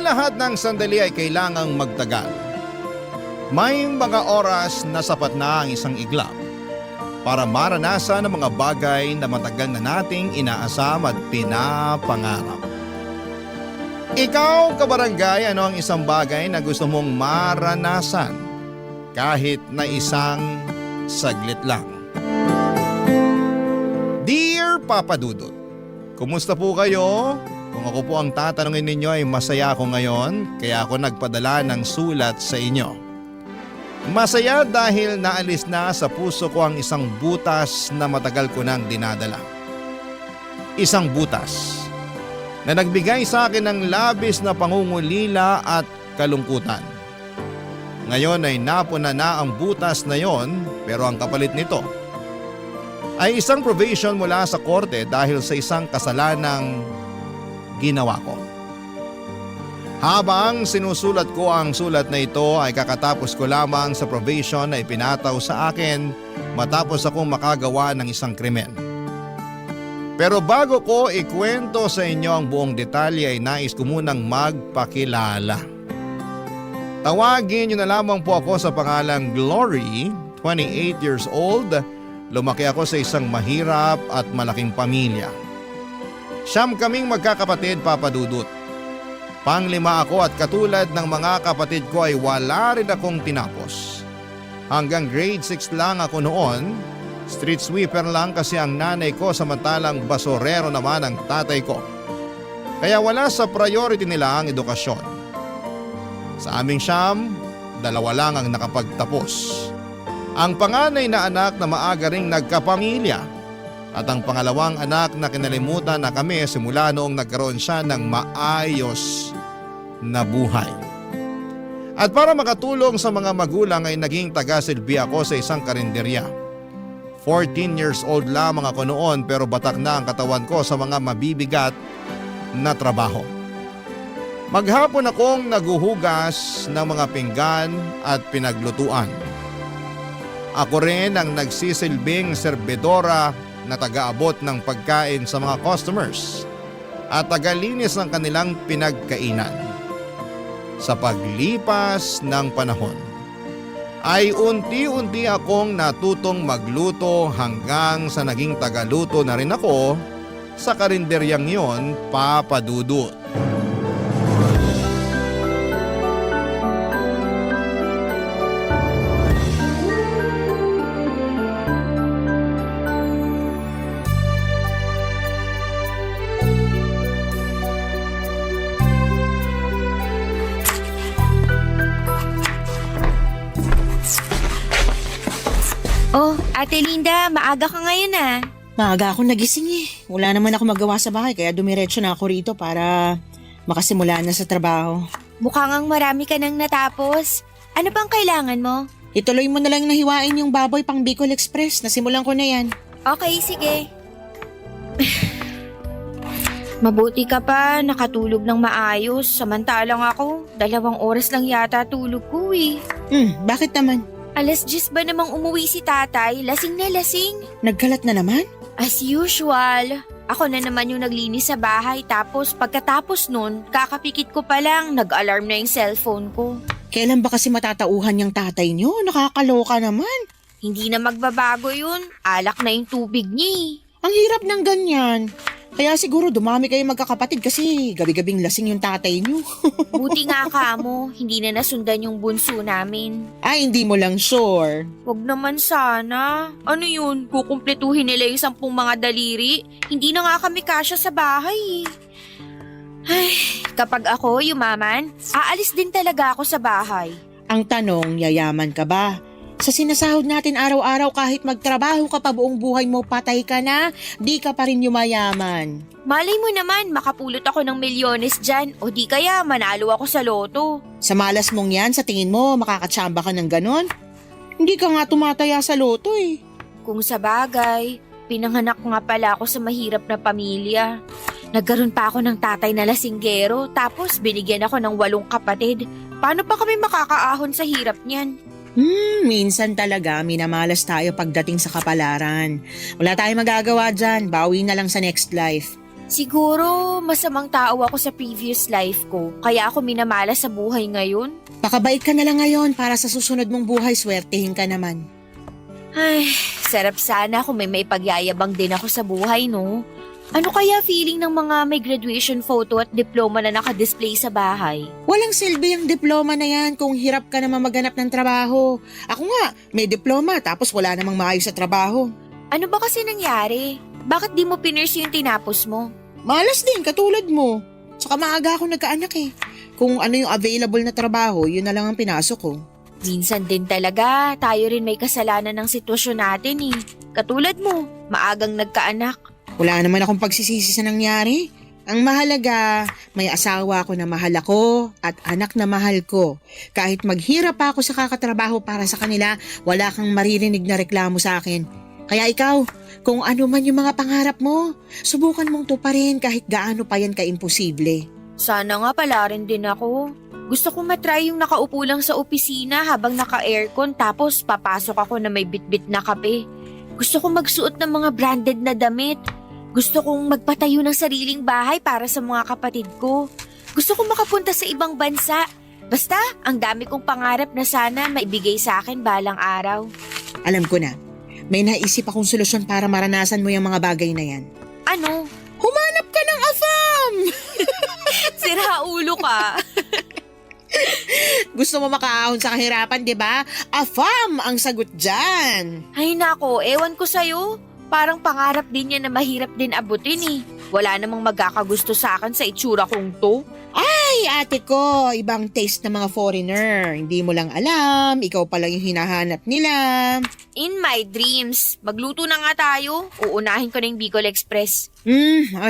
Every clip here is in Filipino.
lahat ng sandali ay kailangang magtagal. May mga oras na sapat na ang isang iglap para maranasan ang mga bagay na matagal na nating inaasam at pinapangarap. Ikaw, kabarangay, ano ang isang bagay na gusto mong maranasan kahit na isang saglit lang? Dear Papa Dudut, kumusta po kayo? Kung ako po ang tatanungin ninyo ay masaya ako ngayon kaya ako nagpadala ng sulat sa inyo. Masaya dahil naalis na sa puso ko ang isang butas na matagal ko nang dinadala. Isang butas na nagbigay sa akin ng labis na pangungulila at kalungkutan. Ngayon ay napuna na ang butas na yon, pero ang kapalit nito ay isang probation mula sa korte dahil sa isang kasalanang ginawa ko. Habang sinusulat ko ang sulat na ito ay kakatapos ko lamang sa probation na ipinataw sa akin matapos akong makagawa ng isang krimen. Pero bago ko ikwento sa inyo ang buong detalye ay nais ko munang magpakilala. Tawagin niyo na lamang po ako sa pangalang Glory, 28 years old. Lumaki ako sa isang mahirap at malaking pamilya. Siyam kaming magkakapatid, Papa Dudut. Panglima ako at katulad ng mga kapatid ko ay wala rin akong tinapos. Hanggang grade 6 lang ako noon, street sweeper lang kasi ang nanay ko samantalang basurero naman ang tatay ko. Kaya wala sa priority nila ang edukasyon. Sa aming siyam, dalawa lang ang nakapagtapos. Ang panganay na anak na maaga ring nagkapamilya at ang pangalawang anak na kinalimutan na kami simula noong nagkaroon siya ng maayos na buhay. At para makatulong sa mga magulang ay naging taga-silbi ako sa isang karinderya. 14 years old lamang ako noon pero batak na ang katawan ko sa mga mabibigat na trabaho. Maghapon akong naguhugas ng mga pinggan at pinaglutuan. Ako rin ang nagsisilbing serbedora na taga-abot ng pagkain sa mga customers at tagalinis ng kanilang pinagkainan. Sa paglipas ng panahon ay unti-unti akong natutong magluto hanggang sa naging tagaluto na rin ako sa karinderyang yon, Papa Dudut. Oh, Ate Linda, maaga ka ngayon ah. Maaga ako nagising eh. Wala naman ako magawa sa bahay kaya dumiretso na ako rito para makasimula na sa trabaho. Mukhang ang marami ka nang natapos. Ano bang kailangan mo? Ituloy mo na lang nahiwain yung baboy pang Bicol Express. Nasimulan ko na yan. Okay, sige. Mabuti ka pa, nakatulog ng maayos. Samantalang ako, 2 oras lang yata tulog ko eh. Bakit naman? 10:00 ba namang umuwi si tatay? Lasing na lasing. Nagkalat na naman? As usual. Ako na naman yung naglinis sa bahay tapos pagkatapos nun, kakapikit ko pa lang, nag-alarm na yung cellphone ko. Kailan ba kasi matatauhan yung tatay nyo? Nakakaloka naman. Hindi na magbabago yun. Alak na yung tubig niya eh. Ang hirap ng ganyan. Kaya siguro dumami kayo magkakapatid kasi gabi-gabing lasing yung tatay nyo. Buti nga kamo, hindi na nasundan yung bunso namin. Ay, hindi mo lang sure. Wag naman sana. Ano yun, kukumpletuhin nila yung 10 mga daliri? Hindi na nga kami kasya sa bahay eh. Ay, kapag ako yumaman, aalis din talaga ako sa bahay. Ang tanong, yayaman ka ba? Sa sinasahod natin araw-araw kahit magtrabaho ka pa buong buhay mo, patay ka na, di ka pa rin yumayaman. Malay mo naman, makapulot ako ng milyones dyan o di kaya manalo ako sa loto. Sa malas mong yan, sa tingin mo, makakatsamba ka ng ganon? Hindi ka nga tumataya sa loto eh. Kung sa bagay, pinanganak nga pala ako sa mahirap na pamilya. Nagkaroon pa ako ng tatay na lasinggero tapos binigyan ako ng 8 kapatid. Paano pa kami makakaahon sa hirap niyan? Minsan talaga minamalas tayo pagdating sa kapalaran. Wala tayong magagawa dyan, bawi na lang sa next life. Siguro masamang tao ako sa previous life ko, kaya ako minamala sa buhay ngayon. Pakabait ka na lang ngayon para sa susunod mong buhay, swertehin ka naman. Ay, sarap sana kung may pagyayabang din ako sa buhay, no? Ano kaya feeling ng mga may graduation photo at diploma na nakadisplay sa bahay? Walang silbi ang diploma na yan kung hirap ka naman maghanap ng trabaho. Ako nga, may diploma tapos wala namang maayos sa trabaho. Ano ba kasi nangyari? Bakit di mo pinurse yung tinapos mo? Malas din, katulad mo. Saka maaga ako nagkaanak eh. Kung ano yung available na trabaho, yun na lang ang pinasok ko. Minsan din talaga, tayo rin may kasalanan ng sitwasyon natin eh. Katulad mo, maagang nagkaanak. Wala naman akong pagsisisi sa nangyari. Ang mahalaga, may asawa ako na mahal ako at anak na mahal ko. Kahit maghirap pa ako sa kakatrabaho para sa kanila, wala kang maririnig na reklamo sa akin. Kaya ikaw, kung ano man yung mga pangarap mo, subukan mong tuparin kahit gaano pa yan ka-imposible. Sana nga pala rin din ako. Gusto ko matry yung nakaupo lang sa opisina habang naka-aircon tapos papasok ako na may bitbit na kape. Gusto ko magsuot ng mga branded na damit. Gusto kong magpatayo ng sariling bahay para sa mga kapatid ko. Gusto kong makapunta sa ibang bansa. Basta, ang dami kong pangarap na sana maibigay sa akin balang araw. Alam ko na, may naisip akong solusyon para maranasan mo yung mga bagay na yan. Ano? Humanap ka ng afam! Sira ulo ka. Gusto mo makaahon sa kahirapan, di ba? Afam ang sagot dyan. Ay nako, ewan ko sa'yo. Parang pangarap din yan na mahirap din abutin eh. Wala namang magkakagusto sa akin sa itsura kong to. Ay, ate ko, ibang taste ng mga foreigner. Hindi mo lang alam, ikaw pa lang yung hinahanap nila. In my dreams, magluto na nga tayo. Uunahin ko na yung Bicol Express.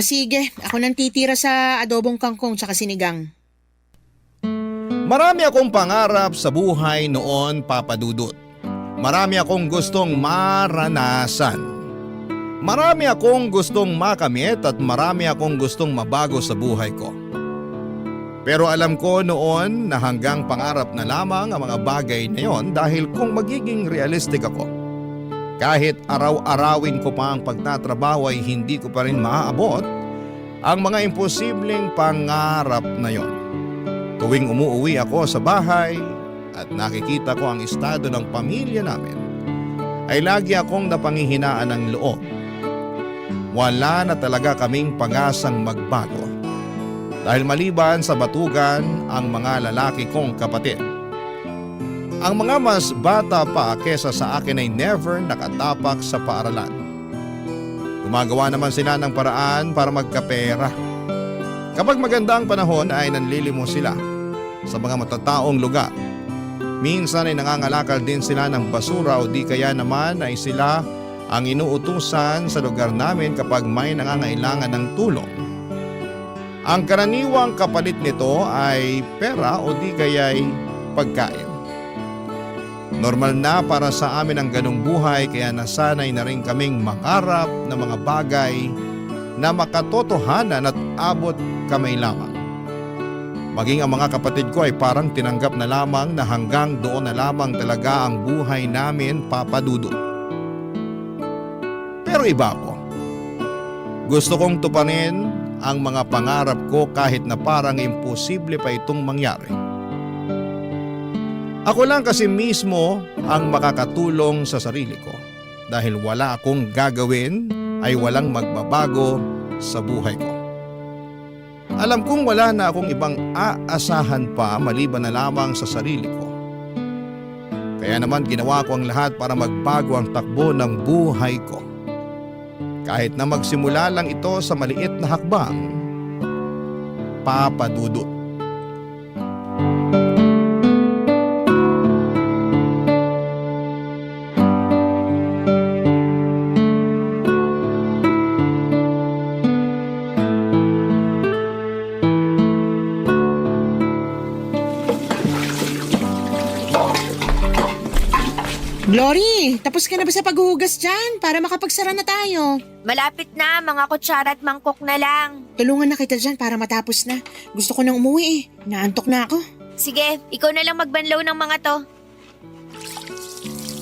Sige. Ako nang titira sa adobong kangkong tsaka sinigang. Marami akong pangarap sa buhay noon, Papa Dudut. Marami akong gustong maranasan. Marami akong gustong makamit at marami akong gustong mabago sa buhay ko. Pero alam ko noon na hanggang pangarap na lamang ang mga bagay na yon dahil kung magiging realistic ako, kahit araw-arawin ko pa ang pagtatrabaho ay hindi ko pa rin maaabot ang mga imposibleng pangarap na yon. Tuwing umuuwi ako sa bahay at nakikita ko ang estado ng pamilya namin, ay lagi akong napanghihinaan ng loob. Wala na talaga kaming pag-asang magbago. Dahil maliban sa batugan ang mga lalaki kong kapatid. Ang mga mas bata pa kesa sa akin ay never nakatapak sa paaralan. Gumagawa naman sila ng paraan para magkapera. Kapag maganda ang panahon ay nanlilimos sila sa mga matataong lugar. Minsan ay nangangalakal din sila ng basura o di kaya naman ay sila ang inuutusan sa lugar namin kapag may nangangailangan ng tulong. Ang karaniwang kapalit nito ay pera o di kaya'y pagkain. Normal na para sa amin ang ganong buhay kaya nasanay na rin kaming mangarap ng mga bagay na makatotohanan at abot kamay lamang. Maging ang mga kapatid ko ay parang tinanggap na lamang na hanggang doon na lamang talaga ang buhay namin, Papa Dudut. Pero iba ako. Gusto kong tuparin ang mga pangarap ko kahit na parang imposible pa itong mangyari. Ako lang kasi mismo ang makakatulong sa sarili ko dahil wala akong gagawin ay walang magbabago sa buhay ko. Alam kong wala na akong ibang aasahan pa maliban na lamang sa sarili ko. Kaya naman ginawa ko ang lahat para magbago ang takbo ng buhay ko. Kahit na magsimula lang ito sa maliit na hakbang, Papa Dudut. Glory, tapos ka na ba sa paghuhugas dyan para makapagsara na tayo? Malapit na, mga kutsara at mangkok na lang. Tulungan na kita dyan para matapos na. Gusto ko nang umuwi eh. Naantok na ako. Sige, ikaw na lang magbanlaw ng mga to.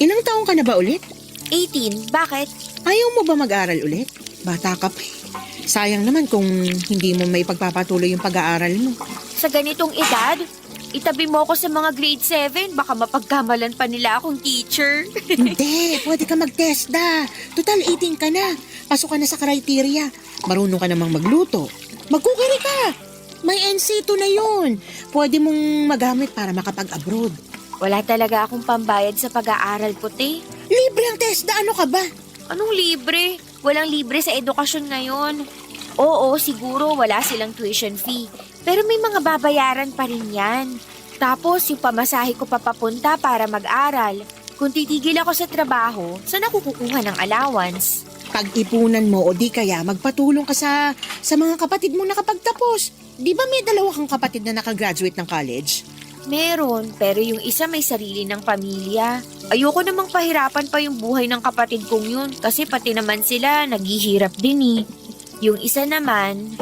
Ilang taong ka na ba ulit? 18, bakit? Ayaw mo ba mag-aral ulit? Bata ka pa eh. Sayang naman kung hindi mo may pagpapatuloy yung pag-aaral mo. Sa ganitong edad, itabi mo ako sa mga grade 7, baka mapagkamalan pa nila akong teacher. Hindi, pwede ka mag-TESDA. Total 18 ka na. Pasok ka na sa criteria. Marunong ka namang magluto. Magkukiri ka. May NC2 na yun. Pwede mong magamit para makapag-abroad. Wala talaga akong pambayad sa pag-aaral ko, te. Libre ang TESDA, ano ka ba? Anong libre? Walang libre sa edukasyon ngayon. Oo, siguro wala silang tuition fee. Pero may mga babayaran pa rin yan. Tapos yung pamasahe ko papapunta para mag-aral. Kung titigil ako sa trabaho, saan ako kukuha ng allowance? Pag-ipunan mo o di kaya magpatulong ka sa mga kapatid mo nakapagtapos. Di ba may dalawa kang kapatid na nakagraduate ng college? Meron, pero yung isa may sarili ng pamilya. Ayoko namang pahirapan pa yung buhay ng kapatid kong yun kasi pati naman sila naghihirap din eh. Yung isa naman,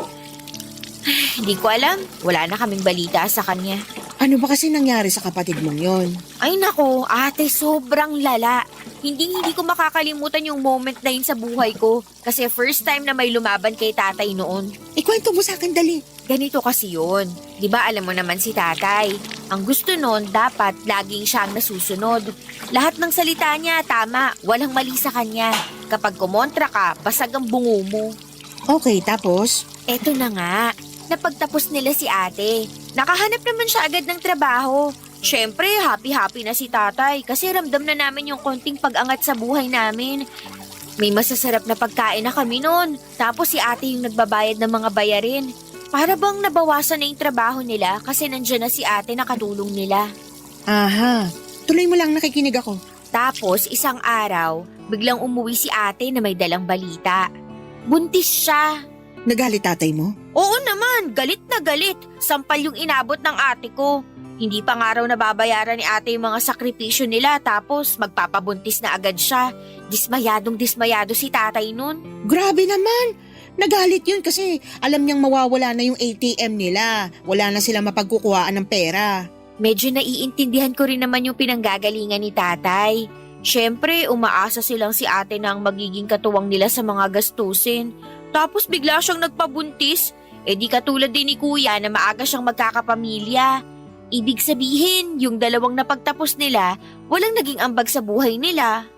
hindi ko alam. Wala na kaming balita sa kanya. Ano ba kasi nangyari sa kapatid mong yon? Ay nako, ate, sobrang lala. Hindi ko makakalimutan yung moment na yun sa buhay ko kasi first time na may lumaban kay tatay noon. Ikwento mo sa akin dali. Ganito kasi yun. Di ba alam mo naman si tatay? Ang gusto nun, dapat laging siyang nasusunod. Lahat ng salita niya, tama. Walang mali sa kanya. Kapag kumontra ka, basag ang bungo mo. Okay, tapos? Eto na nga. Napagtapos nila si ate. Nakahanap naman siya agad ng trabaho. Siyempre, happy-happy na si tatay kasi ramdam na namin yung konting pag-angat sa buhay namin. May masasarap na pagkain na kami noon. Tapos si ate yung nagbabayad ng mga bayarin. Para bang nabawasan na yung trabaho nila kasi nandiyan na si ate na katulong nila. Aha, tuloy mo lang, nakikinig ako. Tapos isang araw, biglang umuwi si ate na may dalang balita. Buntis siya. Nagalit tatay mo? Oo naman, galit na galit. Sampal yung inabot ng ate ko. Hindi pa nga raw nababayaran ni ate yung mga sakripisyo nila tapos magpapabuntis na agad siya. Dismayado si tatay nun. Grabe naman! Nagalit yun kasi alam niyang mawawala na yung ATM nila. Wala na sila mapagkukuhaan ng pera. Medyo naiintindihan ko rin naman yung pinanggagalingan ni tatay. Siyempre, umaasa silang si ate na ang magiging katuwang nila sa mga gastusin. Tapos bigla siyang nagpabuntis. Eh di katulad din ni kuya na maaga siyang magkakapamilya. Ibig sabihin, yung dalawang napagtapos nila, walang naging ambag sa buhay nila.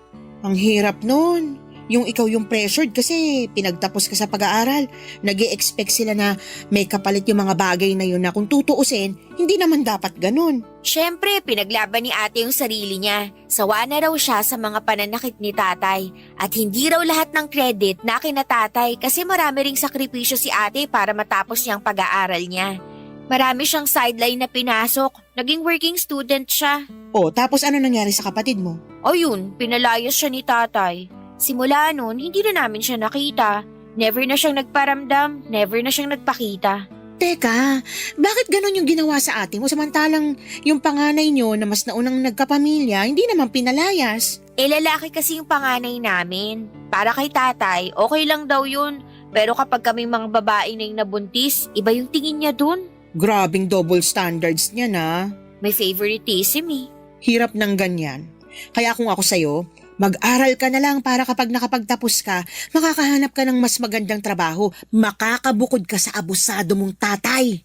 Ang hirap nun. Yung ikaw yung pressured kasi pinagtapos ka sa pag-aaral. Nag-i-expect sila na may kapalit yung mga bagay na yun na kung tutuusin, hindi naman dapat ganun. Siyempre, pinaglaban ni ate yung sarili niya. Sawa na raw siya sa mga pananakit ni tatay. At hindi raw lahat ng credit na kina tatay kasi marami ring sakripisyo si ate para matapos niyang pag-aaral niya. Marami siyang sideline na pinasok. Naging working student siya. O, tapos ano nangyari sa kapatid mo? O yun, pinalayas siya ni tatay. Simula noon, hindi na namin siya nakita. Never na siyang nagparamdam, never na siyang nagpakita. Teka, bakit ganun yung ginawa sa ate mo samantalang yung panganay nyo na mas naunang nagkapamilya, hindi naman pinalayas? Lalaki kasi yung panganay namin. Para kay tatay, okay lang daw yun. Pero kapag kaming mga babae na yung nabuntis, iba yung tingin niya dun. Grabing double standards niya na. May favoritism eh. Hirap ng ganyan. Kaya kung ako sa'yo, mag-aral ka na lang para kapag nakapagtapos ka, makakahanap ka ng mas magandang trabaho. Makakabukod ka sa abusado mong tatay.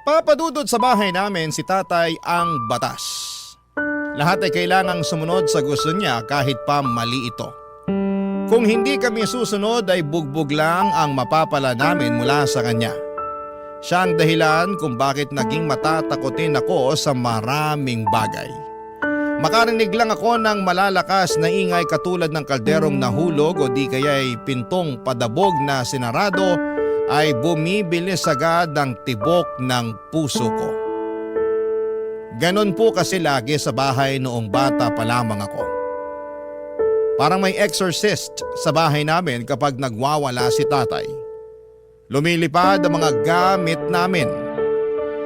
Papadudod sa bahay namin si tatay ang batas. Lahat ay kailangang sumunod sa gusto niya kahit pa mali ito. Kung hindi kami susunod ay bugbog lang ang mapapala namin mula sa kanya. Siya ang dahilan kung bakit naging matatakotin ako sa maraming bagay. Makarinig lang ako ng malalakas na ingay katulad ng kalderong nahulog o di kaya'y pintong padabog na sinarado ay bumibilis agad ang tibok ng puso ko. Ganon po kasi lagi sa bahay noong bata pa lamang ako. Parang may exorcist sa bahay namin kapag nagwawala si tatay. Lumilipad ang mga gamit namin.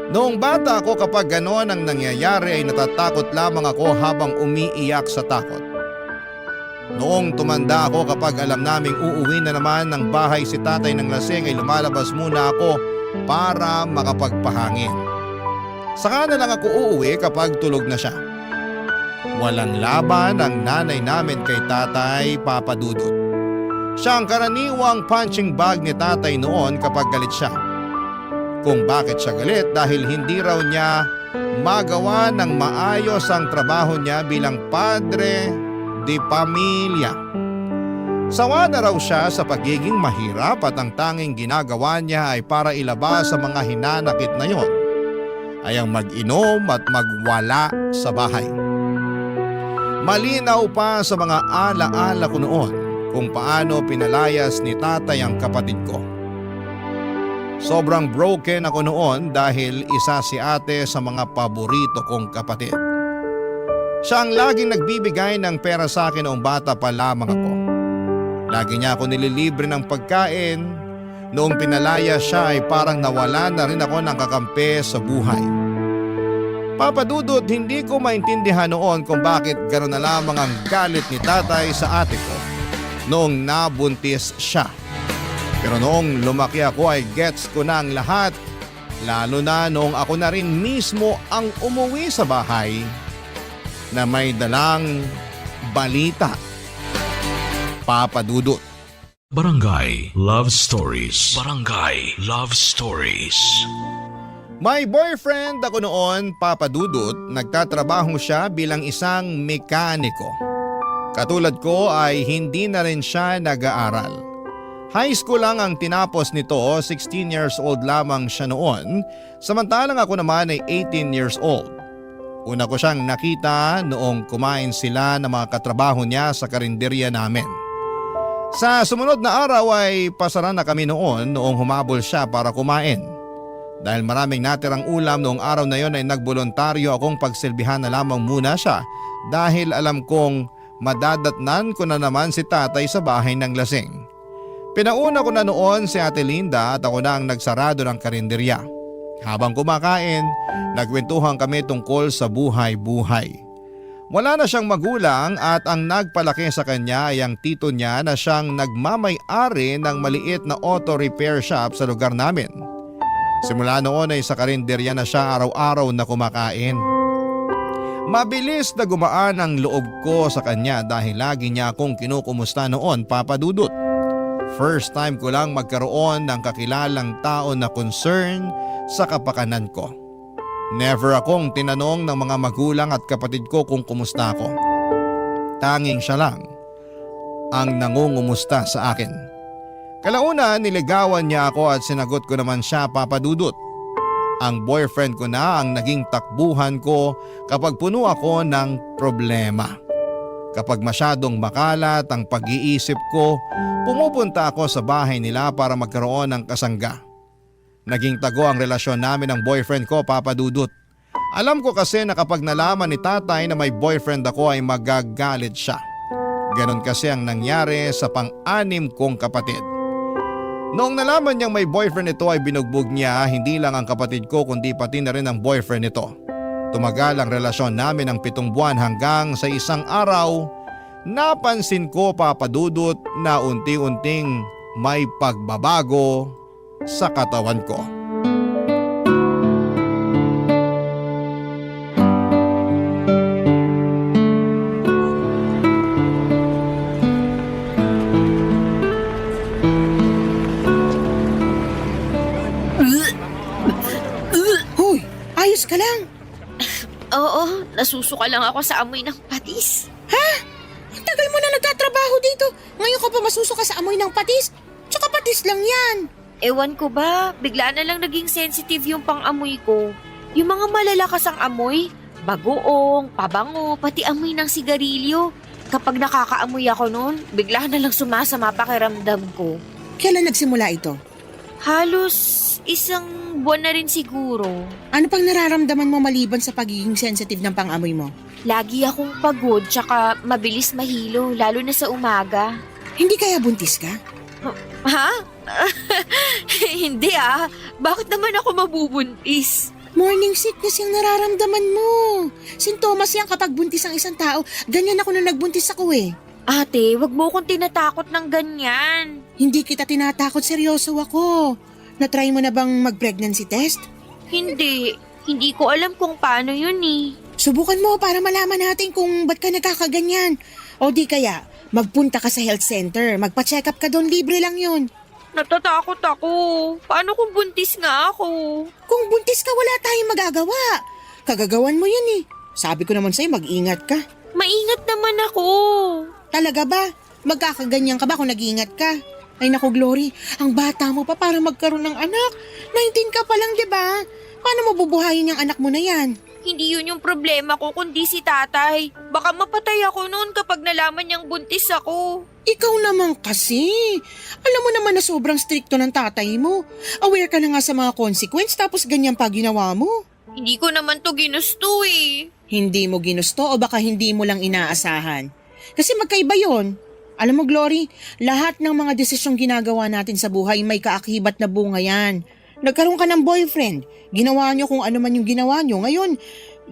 Noong bata ako kapag gano'n ang nangyayari ay natatakot lamang ako habang umiiyak sa takot. Noong tumanda ako kapag alam naming uuwi na naman ng bahay si tatay ng lasing ay lumalabas muna ako para makapagpahangin. Saka na lang ako uuwi kapag tulog na siya. Walang laban ang nanay namin kay tatay, Papa Dudut. Siya ang karaniwang punching bag ni tatay noon kapag galit siya. Kung bakit siya galit dahil hindi raw niya magawa ng maayos ang trabaho niya bilang padre de pamilya. Sawa na raw siya sa pagiging mahirap at ang tanging ginagawa niya ay para ilabas sa mga hinanakit na yon ay ang mag-inom at magwala sa bahay. Malinaw pa sa mga alaala ko noon kung paano pinalayas ni tatay ang kapatid ko. Sobrang broken ako noon dahil isa si ate sa mga paborito kong kapatid. Siya ang laging nagbibigay ng pera sa akin noong bata pa lamang ako. Lagi niya ako nililibre ng pagkain. Noong pinalaya siya ay parang nawala na rin ako ng kakampi sa buhay. Papa Dudut, hindi ko maintindihan noon kung bakit gano'n na lamang ang galit ni tatay sa ate ko noong nabuntis siya. Pero noong lumaki ako ay gets ko na ang lahat, lalo na noong ako na rin mismo ang umuwi sa bahay na may dalang balita. Papa Dudut. Barangay Love Stories. Barangay Love Stories. May boyfriend ako noon, Papa Dudut. Nagtatrabaho siya bilang isang mekaniko. Katulad ko ay hindi na rin siya nag-aaral. High school lang ang tinapos nito, 16 years old lamang siya noon, samantalang ako naman ay 18 years old. Una ko siyang nakita noong kumain sila ng mga katrabaho niya sa karinderya namin. Sa sumunod na araw ay pasara na kami noong humabol siya para kumain. Dahil maraming natirang ulam noong araw na yon ay nagbolontaryo akong pagsilbihan na lamang muna siya dahil alam kong madadatnan ko na naman si tatay sa bahay ng lasing. Pinauna ko na noon si Ate Linda at ako na ang nagsarado ng karinderya. Habang kumakain, nagkwentuhan kami tungkol sa buhay-buhay. Wala na siyang magulang at ang nagpalaki sa kanya ay ang tito niya na siyang nagmamay-ari ng maliit na auto repair shop sa lugar namin. Simula noon ay sa karinderya na siya araw-araw na kumakain. Mabilis na gumaan ang loob ko sa kanya dahil lagi niya akong kinukumusta noon, Papa Dudut. First time ko lang magkaroon ng kakilalang tao na concern sa kapakanan ko. Never akong tinanong ng mga magulang at kapatid ko kung kumusta ako. Tanging siya lang ang nangungumusta sa akin. Kalauna niligawan niya ako at sinagot ko naman siya, Papa Dudut. Ang boyfriend ko na ang naging takbuhan ko kapag puno ako ng problema. Kapag masyadong makalat ang pag-iisip ko, pumupunta ako sa bahay nila para magkaroon ng kasangga. Naging tago ang relasyon namin ng boyfriend ko, Papa Dudut. Alam ko kasi na kapag nalaman ni tatay na may boyfriend ako ay magagalit siya. Ganon kasi ang nangyari sa pang-anim kong kapatid. Noong nalaman niyang may boyfriend ito ay binugbog niya hindi lang ang kapatid ko kundi pati na rin ang boyfriend nito. Tumagal ang relasyon namin ng 7 buwan hanggang sa isang araw, napansin ko, Papa Dudut, na unti-unting may pagbabago sa katawan ko. Hoy, ayos ka lang. Oo, nasusuka lang ako sa amoy ng patis. Ang tagal mo na nagtatrabaho dito. Ngayon ka pa masusuka sa amoy ng patis? Tsaka patis lang yan. Ewan ko ba, bigla na lang naging sensitive yung pang-amoy ko. Yung mga malalakas ang amoy, bagoong, pabango, pati amoy ng sigarilyo. Kapag nakakaamoy ako noon, bigla na lang sumasama pakiramdam ko. Kailan nagsimula ito? Halos 1 buwan na rin siguro. Ano pang nararamdaman mo maliban sa pagiging sensitive ng pang-amoy mo? Lagi akong pagod tsaka mabilis mahilo, lalo na sa umaga. Hindi kaya buntis ka? Ha? Hindi ah. Bakit naman ako mabubuntis? Morning sickness yung nararamdaman mo. Sintomas yan kapag buntis ang isang tao. Ganyan ako nung nagbuntis ako eh. Ate, wag mo akong tinatakot ng ganyan. Hindi kita tinatakot, seryoso ako. Na-try mo na bang mag-pregnancy test? Hindi. Hindi ko alam kung paano yun eh. Subukan mo para malaman natin kung ba't ka nagkakaganyan. O di kaya, Magpunta ka sa health center, magpa-check up ka doon, libre lang yun. Natatakot ako. Paano kung buntis nga ako? Kung buntis ka, wala tayong magagawa. Kagagawan mo yan eh. Sabi ko naman sa'yo, mag-ingat ka. Maingat naman ako. Talaga ba? Magkakaganyan ka ba kung nag-iingat ka? Ay naku, Glory, ang bata mo pa para magkaroon ng anak. 19 ka pa lang, di ba? Paano mo bubuhayin yung anak mo na yan? Hindi yun yung problema ko kundi si tatay. Baka mapatay ako noon kapag nalaman niyang buntis ako. Ikaw naman kasi. Alam mo naman na sobrang stricto ng tatay mo. Aware ka na nga sa mga consequence tapos ganyan pa ginawa mo. Hindi ko naman to ginusto eh. Hindi mo ginusto o baka hindi mo lang inaasahan? Kasi magkaiba yon. Alam mo, Glory, lahat ng mga desisyong ginagawa natin sa buhay may kaakibat na bunga yan. Nagkaroon ka ng boyfriend, ginawa nyo kung ano man yung ginawa nyo. Ngayon,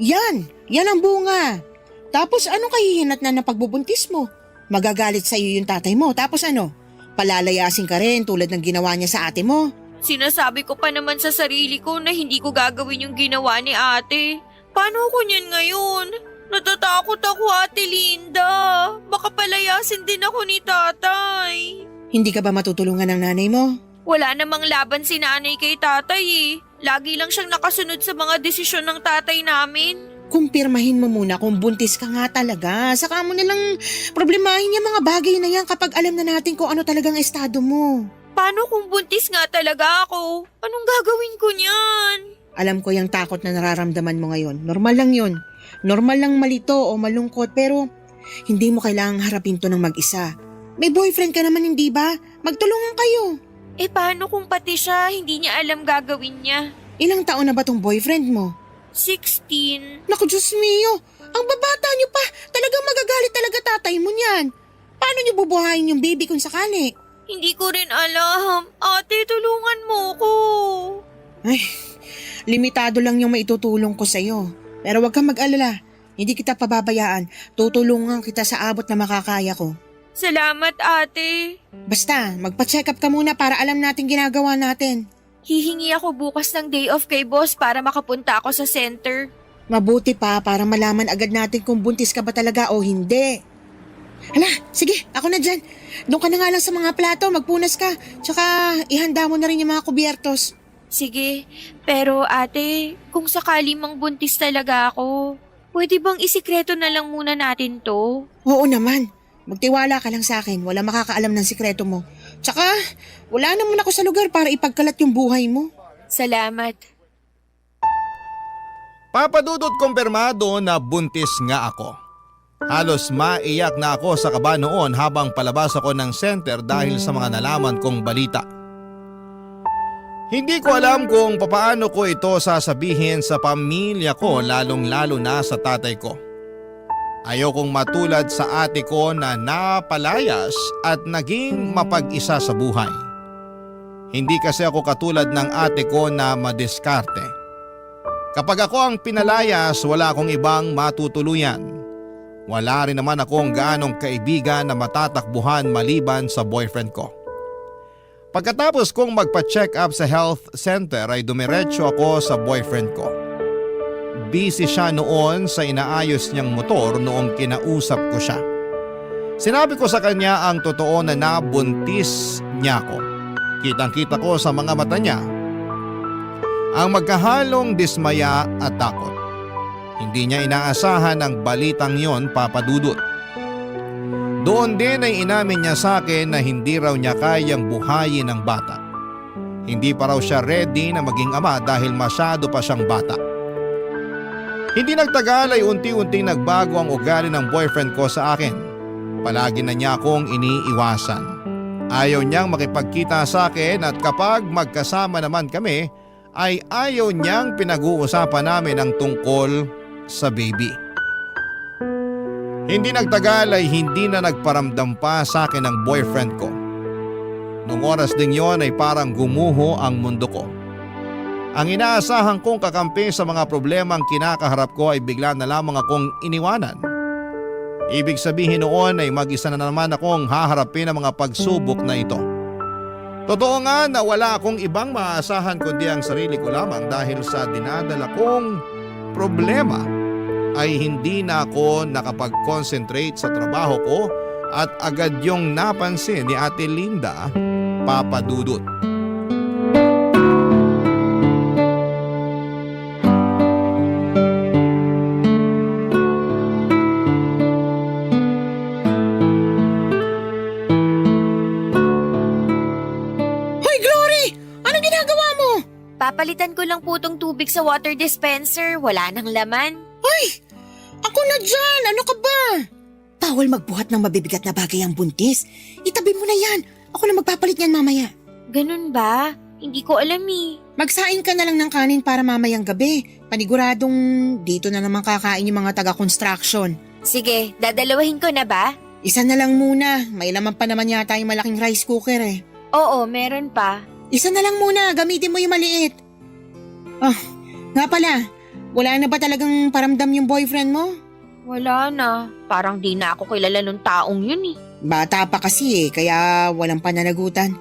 yan ang bunga. Tapos anong kahihinat na pagbubuntis mo? Magagalit sa iyo yung tatay mo. Tapos ano? Palalayasin ka rin tulad ng ginawa niya sa ate mo. Sinasabi ko pa naman sa sarili ko na hindi ko gagawin yung ginawa ni ate. Paano ako niyan ngayon? Natatakot ako, Ate Linda. Baka palayasin din ako ni tatay. Hindi ka ba matutulungan ng nanay mo? Wala namang laban si nanay kay tatay eh. Lagi lang siyang nakasunod sa mga desisyon ng tatay namin. Kumpirmahin mo muna kung buntis ka nga talaga. Saka mo nalang problemahin yung mga bagay na yan kapag alam na natin kung ano talagang estado mo. Paano kung buntis nga talaga ako? Anong gagawin ko niyan? Alam ko yung takot na nararamdaman mo ngayon. Normal lang yun. Normal lang malito o malungkot pero hindi mo kailangang harapin to ng mag-isa. May boyfriend ka naman, hindi ba? Magtulungan kayo. Eh paano kung pati siya hindi niya alam gagawin niya? Ilang taon na ba tong boyfriend mo? 16. Naku, Diyos mio. Ang babata niyo pa. Talagang magagalit talaga tatay mo niyan. Paano niyo bubuhayin yung baby kung sakali? Hindi ko rin alam. Ate, tulungan mo ko. Ay, limitado lang yung maitutulong ko sa'yo. Pero huwag kang mag-alala. Hindi kita pababayaan. Tutulungan kita sa abot na makakaya ko. Salamat, ate. Basta, magpa-check up ka muna para alam natin ginagawa natin. Hihingi ako bukas ng day off kay boss para makapunta ako sa center. Mabuti pa para malaman agad natin kung buntis ka ba talaga o hindi. Hala, sige, ako na dyan. Doon ka na nga lang sa mga plato, magpunas ka. Tsaka ihanda mo na rin yung mga kubyertos. Sige, pero ate, kung sakali mang buntis talaga ako, pwede bang isikreto na lang muna natin to? Oo naman. Magtiwala ka lang sa akin. Wala makakaalam ng sikreto mo. Tsaka, wala naman ako sa lugar para ipagkalat yung buhay mo. Salamat. Papadudot kumpirmado na buntis nga ako. Halos maiyak na ako sa kaba noon habang palabas ako ng center dahil sa mga nalaman kong balita. Hindi ko alam kung papaano ko ito sasabihin sa pamilya ko lalong-lalo na sa tatay ko. Ayokong matulad sa ate ko na napalayas at naging mapag-isa sa buhay. Hindi kasi ako katulad ng ate ko na madiskarte. Kapag ako ang pinalayas, wala akong ibang matutuluyan. Wala rin naman akong gaanong kaibigan na matatakbuhan maliban sa boyfriend ko. Pagkatapos kong magpa-check up sa health center ay dumiretso ako sa boyfriend ko. Busy siya noon sa inaayos niyang motor noong kinausap ko siya. Sinabi ko sa kanya ang totoo na nabuntis niya ako. Kitang-kita ko sa mga mata niya ang magkahalong dismaya at takot. Hindi niya inaasahan ang balitang yon, papadudot. Doon din ay inamin niya sa akin na hindi raw niya kayang buhayin ang bata. Hindi pa raw siya ready na maging ama dahil masyado pa siyang bata. Hindi nagtagal ay unti-unting nagbago ang ugali ng boyfriend ko sa akin. Palagi na niya akong iniiwasan. Ayaw niyang makipagkita sa akin at kapag magkasama naman kami ay ayaw niyang pinag-uusapan namin ang tungkol sa baby. Hindi nagtagal ay hindi na nagparamdam pa sa akin ang boyfriend ko. Noong oras ding yon ay parang gumuho ang mundo ko. Ang inaasahan kong kakampi sa mga problemang kinakaharap ko ay bigla na lamang akong iniwanan. Ibig sabihin noon ay mag-isa na naman akong haharapin ang mga pagsubok na ito. Totoo nga na wala akong ibang maaasahan kundi ang sarili ko lamang dahil sa dinadala kong problema ay hindi na ako nakapag-concentrate sa trabaho ko at agad yung napansin ni Ate Linda, Papa Dudut. Hoy, Glory! Anong ginagawa mo? Papalitan ko lang po tong tubig sa water dispenser. Wala nang laman. Ako na dyan! Ano ka ba? Bawal magbuhat ng mabibigat na bagay ang buntis. Itabi mo na yan. Ako na magpapalit yan mamaya. Ganun ba? Hindi ko alam eh. Magsaing ka na lang ng kanin para mamayang gabi. Paniguradong dito na naman kakain yung mga taga-construction. Sige, dadalawahin ko na ba? Isa na lang muna. May laman pa naman yata yung malaking rice cooker eh. Oo, meron pa. Isa na lang muna. Gamitin mo yung maliit. Oh, nga pala. Wala na ba talagang paramdam yung boyfriend mo? Wala na. Parang di na ako kilala nung taong yun eh. Bata pa kasi kaya walang pananagutan.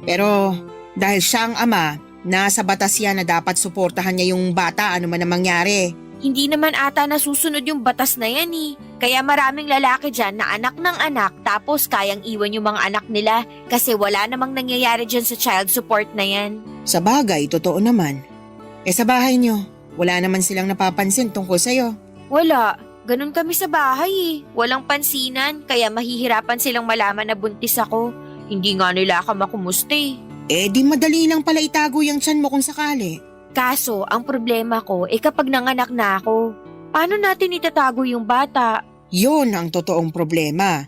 Pero dahil siya ang ama, nasa batas yan na dapat suportahan niya yung bata ano man ang mangyari. Hindi naman ata nasusunod yung batas na yan eh. Kaya maraming lalaki dyan na anak ng anak tapos kayang iwan yung mga anak nila kasi wala namang nangyayari dyan sa child support na yan. Sa bagay, totoo naman. Sa bahay niyo, wala naman silang napapansin tungkol sa'yo. Wala. Ganun kami sa bahay eh. Walang pansinan kaya mahihirapan silang malaman na buntis ako. Hindi nga nila ako makumusta eh. Di madali lang pala itago yung tiyan mo kung sakali. Kaso, ang problema ko kapag nanganak na ako, paano natin itatago yung bata? Yun ang totoong problema.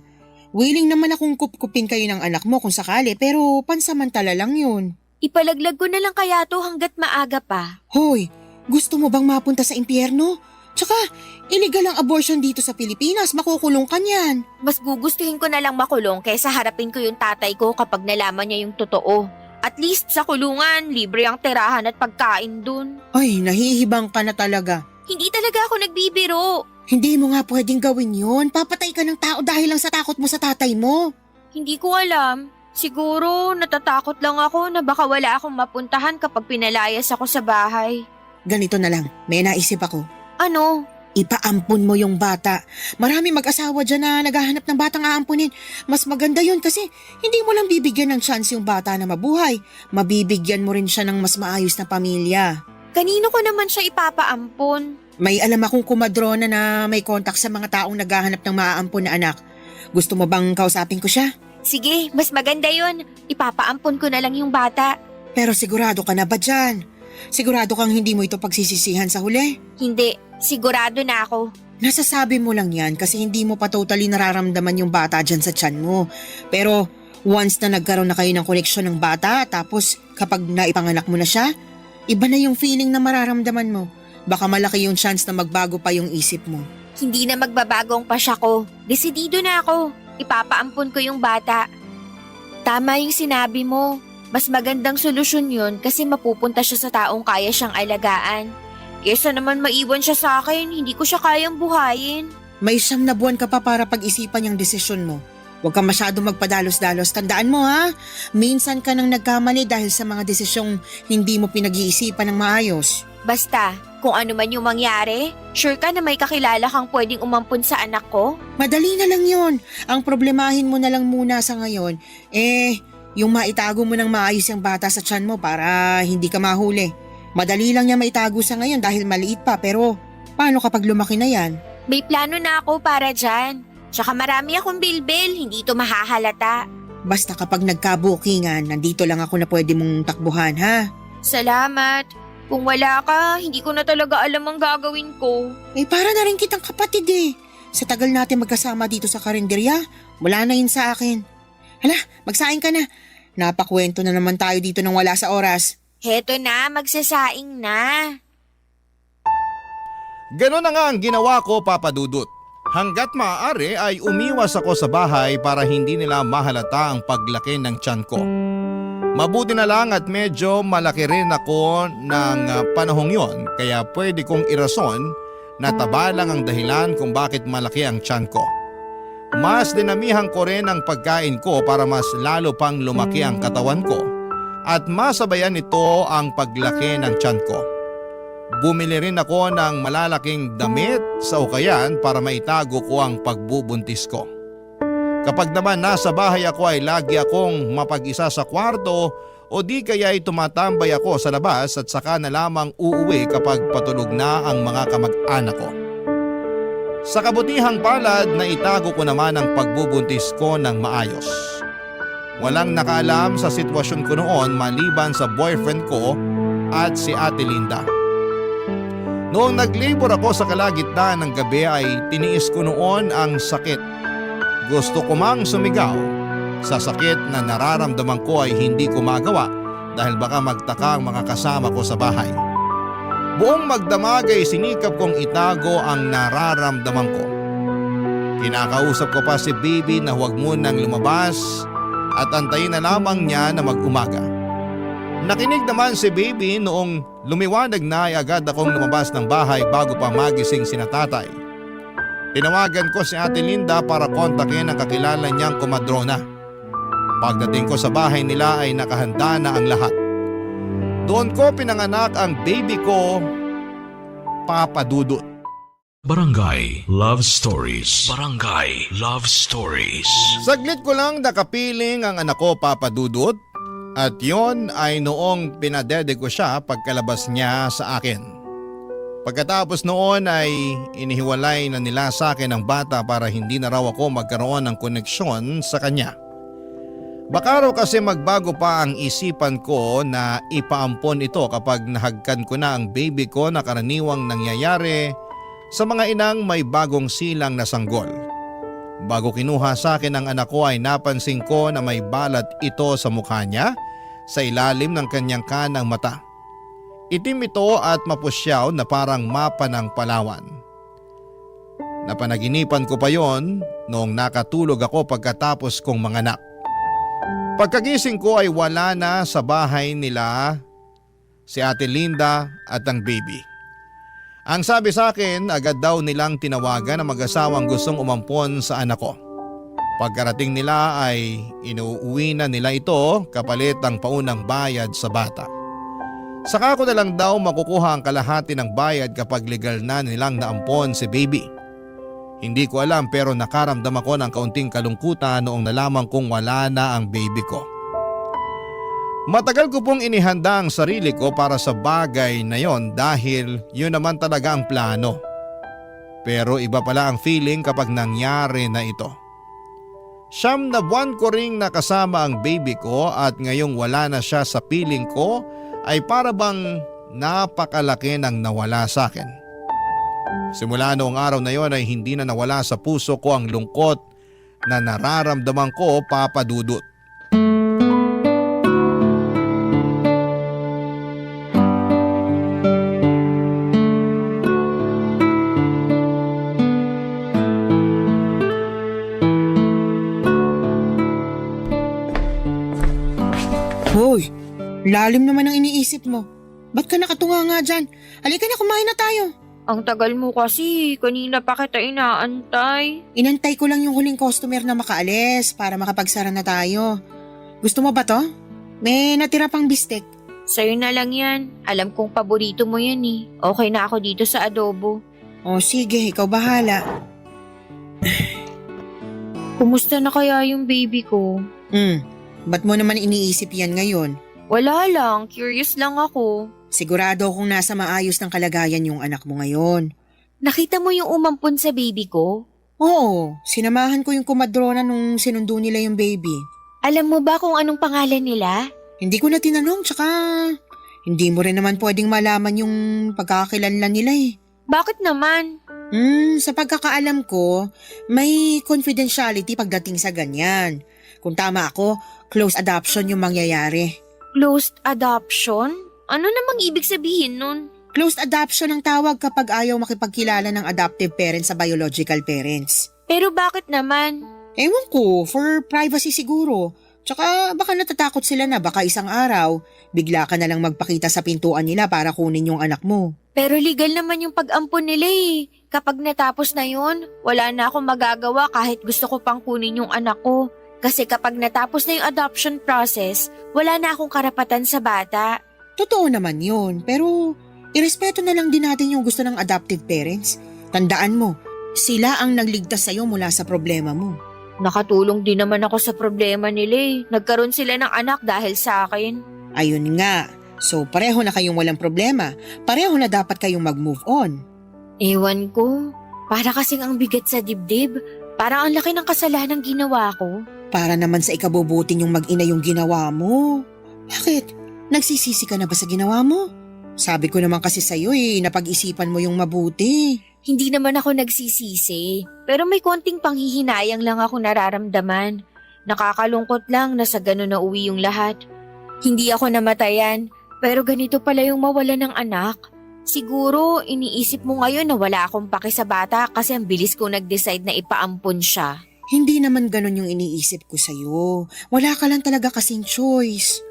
Willing naman akong kupkupin kayo ng anak mo kung sakali pero pansamantala lang yun. Ipalaglag ko na lang kaya to hanggat maaga pa. Hoy, gusto mo bang mapunta sa impyerno? Tsaka, illegal ang abortion dito sa Pilipinas, makukulong ka niyan. Mas gugustuhin ko na lang makulong kaysa harapin ko yung tatay ko kapag nalaman niya yung totoo. At least sa kulungan, libre ang tirahan at pagkain dun. Ay, nahihibang ka na talaga. Hindi talaga ako nagbibiro. Hindi mo nga pwedeng gawin yun. Papatay ka ng tao dahil lang sa takot mo sa tatay mo. Hindi ko alam. Siguro natatakot lang ako na baka wala akong mapuntahan kapag pinalayas ako sa bahay. Ganito na lang, may naisip ako. Ano? Ipaampun mo yung bata. Marami mag-asawa dyan na naghahanap ng batang aampunin. Mas maganda yun kasi hindi mo lang bibigyan ng chance yung bata na mabuhay. Mabibigyan mo rin siya ng mas maayos na pamilya. Kanino ko naman siya ipapaampon? May alam akong kumadrona na may kontak sa mga taong naghahanap ng maaampun na anak. Gusto mo bang kausapin ko siya? Sige, mas maganda yun. Ipapaampon ko na lang yung bata. Pero sigurado ka na ba dyan? Sigurado kang hindi mo ito pagsisisihan sa huli? Hindi, sigurado na ako. Nasasabi mo lang yan kasi hindi mo pa totally nararamdaman yung bata dyan sa tiyan mo. Pero once na nagkaroon na kayo ng koneksyon ng bata tapos kapag naipanganak mo na siya, iba na yung feeling na mararamdaman mo. Baka malaki yung chance na magbago pa yung isip mo. Hindi na magbabago ang pasya ko. Desidido na ako. Ipapaampon ko yung bata. Tama yung sinabi mo. Mas magandang solusyon yun kasi mapupunta siya sa taong kaya siyang alagaan. Kesa naman maiwan siya sa akin, hindi ko siya kayang buhayin. May 9 na buwan ka pa para pag-isipan yung desisyon mo. Huwag ka masyadong magpadalos-dalos. Tandaan mo ha, minsan ka nang nagkamali dahil sa mga desisyong hindi mo pinag-iisipan ng maayos. Basta, kung ano man yung mangyari, sure ka na may kakilala kang pwedeng umampun sa anak ko? Madali na lang yun. Ang problemahin mo na lang muna sa ngayon, yung maitago mo ng maayos yung bata sa tiyan mo para hindi ka mahuli. Madali lang niya maitago sa ngayon dahil maliit pa pero paano kapag lumaki na yan? May plano na ako para dyan. Tsaka marami akong bilbil, hindi ito mahahalata. Basta kapag nagka-bookingan, nandito lang ako na pwede mong takbuhan ha? Salamat. Kung wala ka, hindi ko na talaga alam ang gagawin ko. Para na rin kitang kapatid eh. Sa tagal natin magkasama dito sa karinderya, wala na yun sa akin. Hala, magsaing ka na. Napakwento na naman tayo dito nang wala sa oras. Heto na, magsasaing na. Ganon na nga ang ginawa ko, Papa Dudut. Hanggat maaari ay umiwas ako sa bahay para hindi nila mahalata ang paglaki ng tiyan ko. Mabuti na lang at medyo malaki rin ako ng panahong yon kaya pwede kong irason na taba lang ang dahilan kung bakit malaki ang tiyan ko. Mas dinamihan ko rin ang pagkain ko para mas lalo pang lumaki ang katawan ko at masabayan nito ang paglaki ng tiyan ko. Bumili rin ako ng malalaking damit sa ukayan para maitago ko ang pagbubuntis ko. Kapag naman nasa bahay ako ay lagi akong mapag-isa sa kwarto o di kaya ay tumatambay ako sa labas at saka na lamang uuwi kapag patulog na ang mga kamag-anak ko. Sa kabutihang palad na itago ko naman ang pagbubuntis ko ng maayos. Walang nakaalam sa sitwasyon ko noon maliban sa boyfriend ko at si Ate Linda. Noong nag-labor ako sa kalagitnaan ng gabi ay tiniis ko noon ang sakit. Gusto ko mang sumigaw. Sa sakit na nararamdaman ko ay hindi ko magawa dahil baka magtaka ang mga kasama ko sa bahay. Buong magdamag ay sinikap kong itago ang nararamdaman ko. Kinakausap ko pa si baby na huwag munang lumabas at antayin na lamang niya na mag-umaga. Nakinig naman si baby noong lumiwanag na ay agad akong lumabas ng bahay bago pa magising sina tatay. Tinawagan ko si Ate Linda para kontakin ang kakilala niyang komadrona. Pagdating ko sa bahay nila ay nakahanda na ang lahat. Doon ko pinanganak ang baby ko, Papa Dudut. Barangay Love Stories. Barangay Love Stories. Saglit ko lang nakapiling ang anak ko, Papa Dudut, at yon ay noong pinadede ko siya pagkalabas niya sa akin. Pagkatapos noon ay inihiwalay na nila sa akin ang bata para hindi na raw ako magkaroon ng koneksyon sa kanya. Baka raw kasi magbago pa ang isipan ko na ipaampon ito kapag nahagkan ko na ang baby ko na karaniwang nangyayari sa mga inang may bagong silang na sanggol. Bago kinuha sa akin ang anak ko ay napansin ko na may balat ito sa mukha niya sa ilalim ng kanyang kanang mata. Itim ito at mapusyaw na parang mapa ng Palawan. Napanaginipan ko pa yon noong nakatulog ako pagkatapos kong manganak. Pagkagising ko ay wala na sa bahay nila si Ate Linda at ang baby. Ang sabi sa akin, agad daw nilang tinawagan ang mag-asawang gustong umampon sa anak ko. Pagkarating nila ay inuuwi na nila ito kapalit ang paunang bayad sa bata. Saka ko na lang daw makukuha ang kalahati ng bayad kapag legal na nilang naampon si baby. Hindi ko alam pero nakaramdam ako ng kaunting kalungkutan noong nalaman kong wala na ang baby ko. Matagal ko pong inihanda ang sarili ko para sa bagay na yon dahil yun naman talaga ang plano. Pero iba pala ang feeling kapag nangyari na ito. 9 na buwan ko ring nakasama ang baby ko at ngayong wala na siya sa piling ko ay para bang napakalaki ng nawala sa akin. Simula noong araw na yon ay hindi na nawala sa puso ko ang lungkot na nararamdaman ko, Papa Dudut. Hoy, lalim naman ang iniisip mo. Ba't ka nakatunga nga dyan? Halika na, kumain na tayo. Ang tagal mo kasi, kanina pa kita inaantay. Inantay ko lang yung huling customer na makaalis para makapagsara na tayo. Gusto mo ba to? May natira pang bistek. Sa'yo na lang yan. Alam kong paborito mo yan eh. Okay na ako dito sa adobo. O sige, ikaw bahala. Kumusta na kaya yung baby ko? Ba't mo naman iniisip yan ngayon? Wala lang, curious lang ako. Sigurado akong nasa maayos ng kalagayan yung anak mo ngayon. Nakita mo yung umampon sa baby ko? Oo, sinamahan ko yung kumadrona nung sinundo nila yung baby. Alam mo ba kung anong pangalan nila? Hindi ko na tinanong, tsaka hindi mo rin naman pwedeng malaman yung pagkakakilanlan nila eh. Bakit naman? Sa pagkakaalam ko, may confidentiality pagdating sa ganyan. Kung tama ako, close adoption yung mangyayari. Closed adoption? Ano namang ibig sabihin nun? Closed adoption ang tawag kapag ayaw makipagkilala ng adoptive parents sa biological parents. Pero bakit naman? Ewan ko, for privacy siguro. Tsaka baka natatakot sila na baka isang araw, bigla ka na lang magpakita sa pintuan nila para kunin yung anak mo. Pero legal naman yung pag-ampon nila eh. Kapag natapos na yun, wala na akong magagawa kahit gusto ko pang kunin yung anak ko. Kasi kapag natapos na yung adoption process, wala na akong karapatan sa bata. Totoo naman yun, pero irespeto na lang din natin yung gusto ng adoptive parents. Tandaan mo, sila ang nagligtas sa'yo mula sa problema mo. Nakatulong din naman ako sa problema nila eh. Nagkaroon sila ng anak dahil sa akin. Ayun nga. So pareho na kayong walang problema. Pareho na dapat kayong mag-move on. Ewan ko. Para kasing ang bigat sa dibdib. Parang ang laki ng kasalanang ginawa ko. Para naman sa ikabubuti yung mag-ina yung ginawa mo. Bakit? Nagsisisi ka na ba sa ginawa mo? Sabi ko naman kasi sa'yo napag-isipan mo yung mabuti. Hindi naman ako nagsisisi. Pero may konting panghihinayang lang ako nararamdaman. Nakakalungkot lang na sa ganun na uwi yung lahat. Hindi ako namatayan, pero ganito pala yung mawala ng anak. Siguro, iniisip mo ngayon na wala akong paki sa bata kasi ang bilis ko nag-decide na ipaampon siya. Hindi naman ganun yung iniisip ko sa'yo. Wala ka lang talaga kasing choice.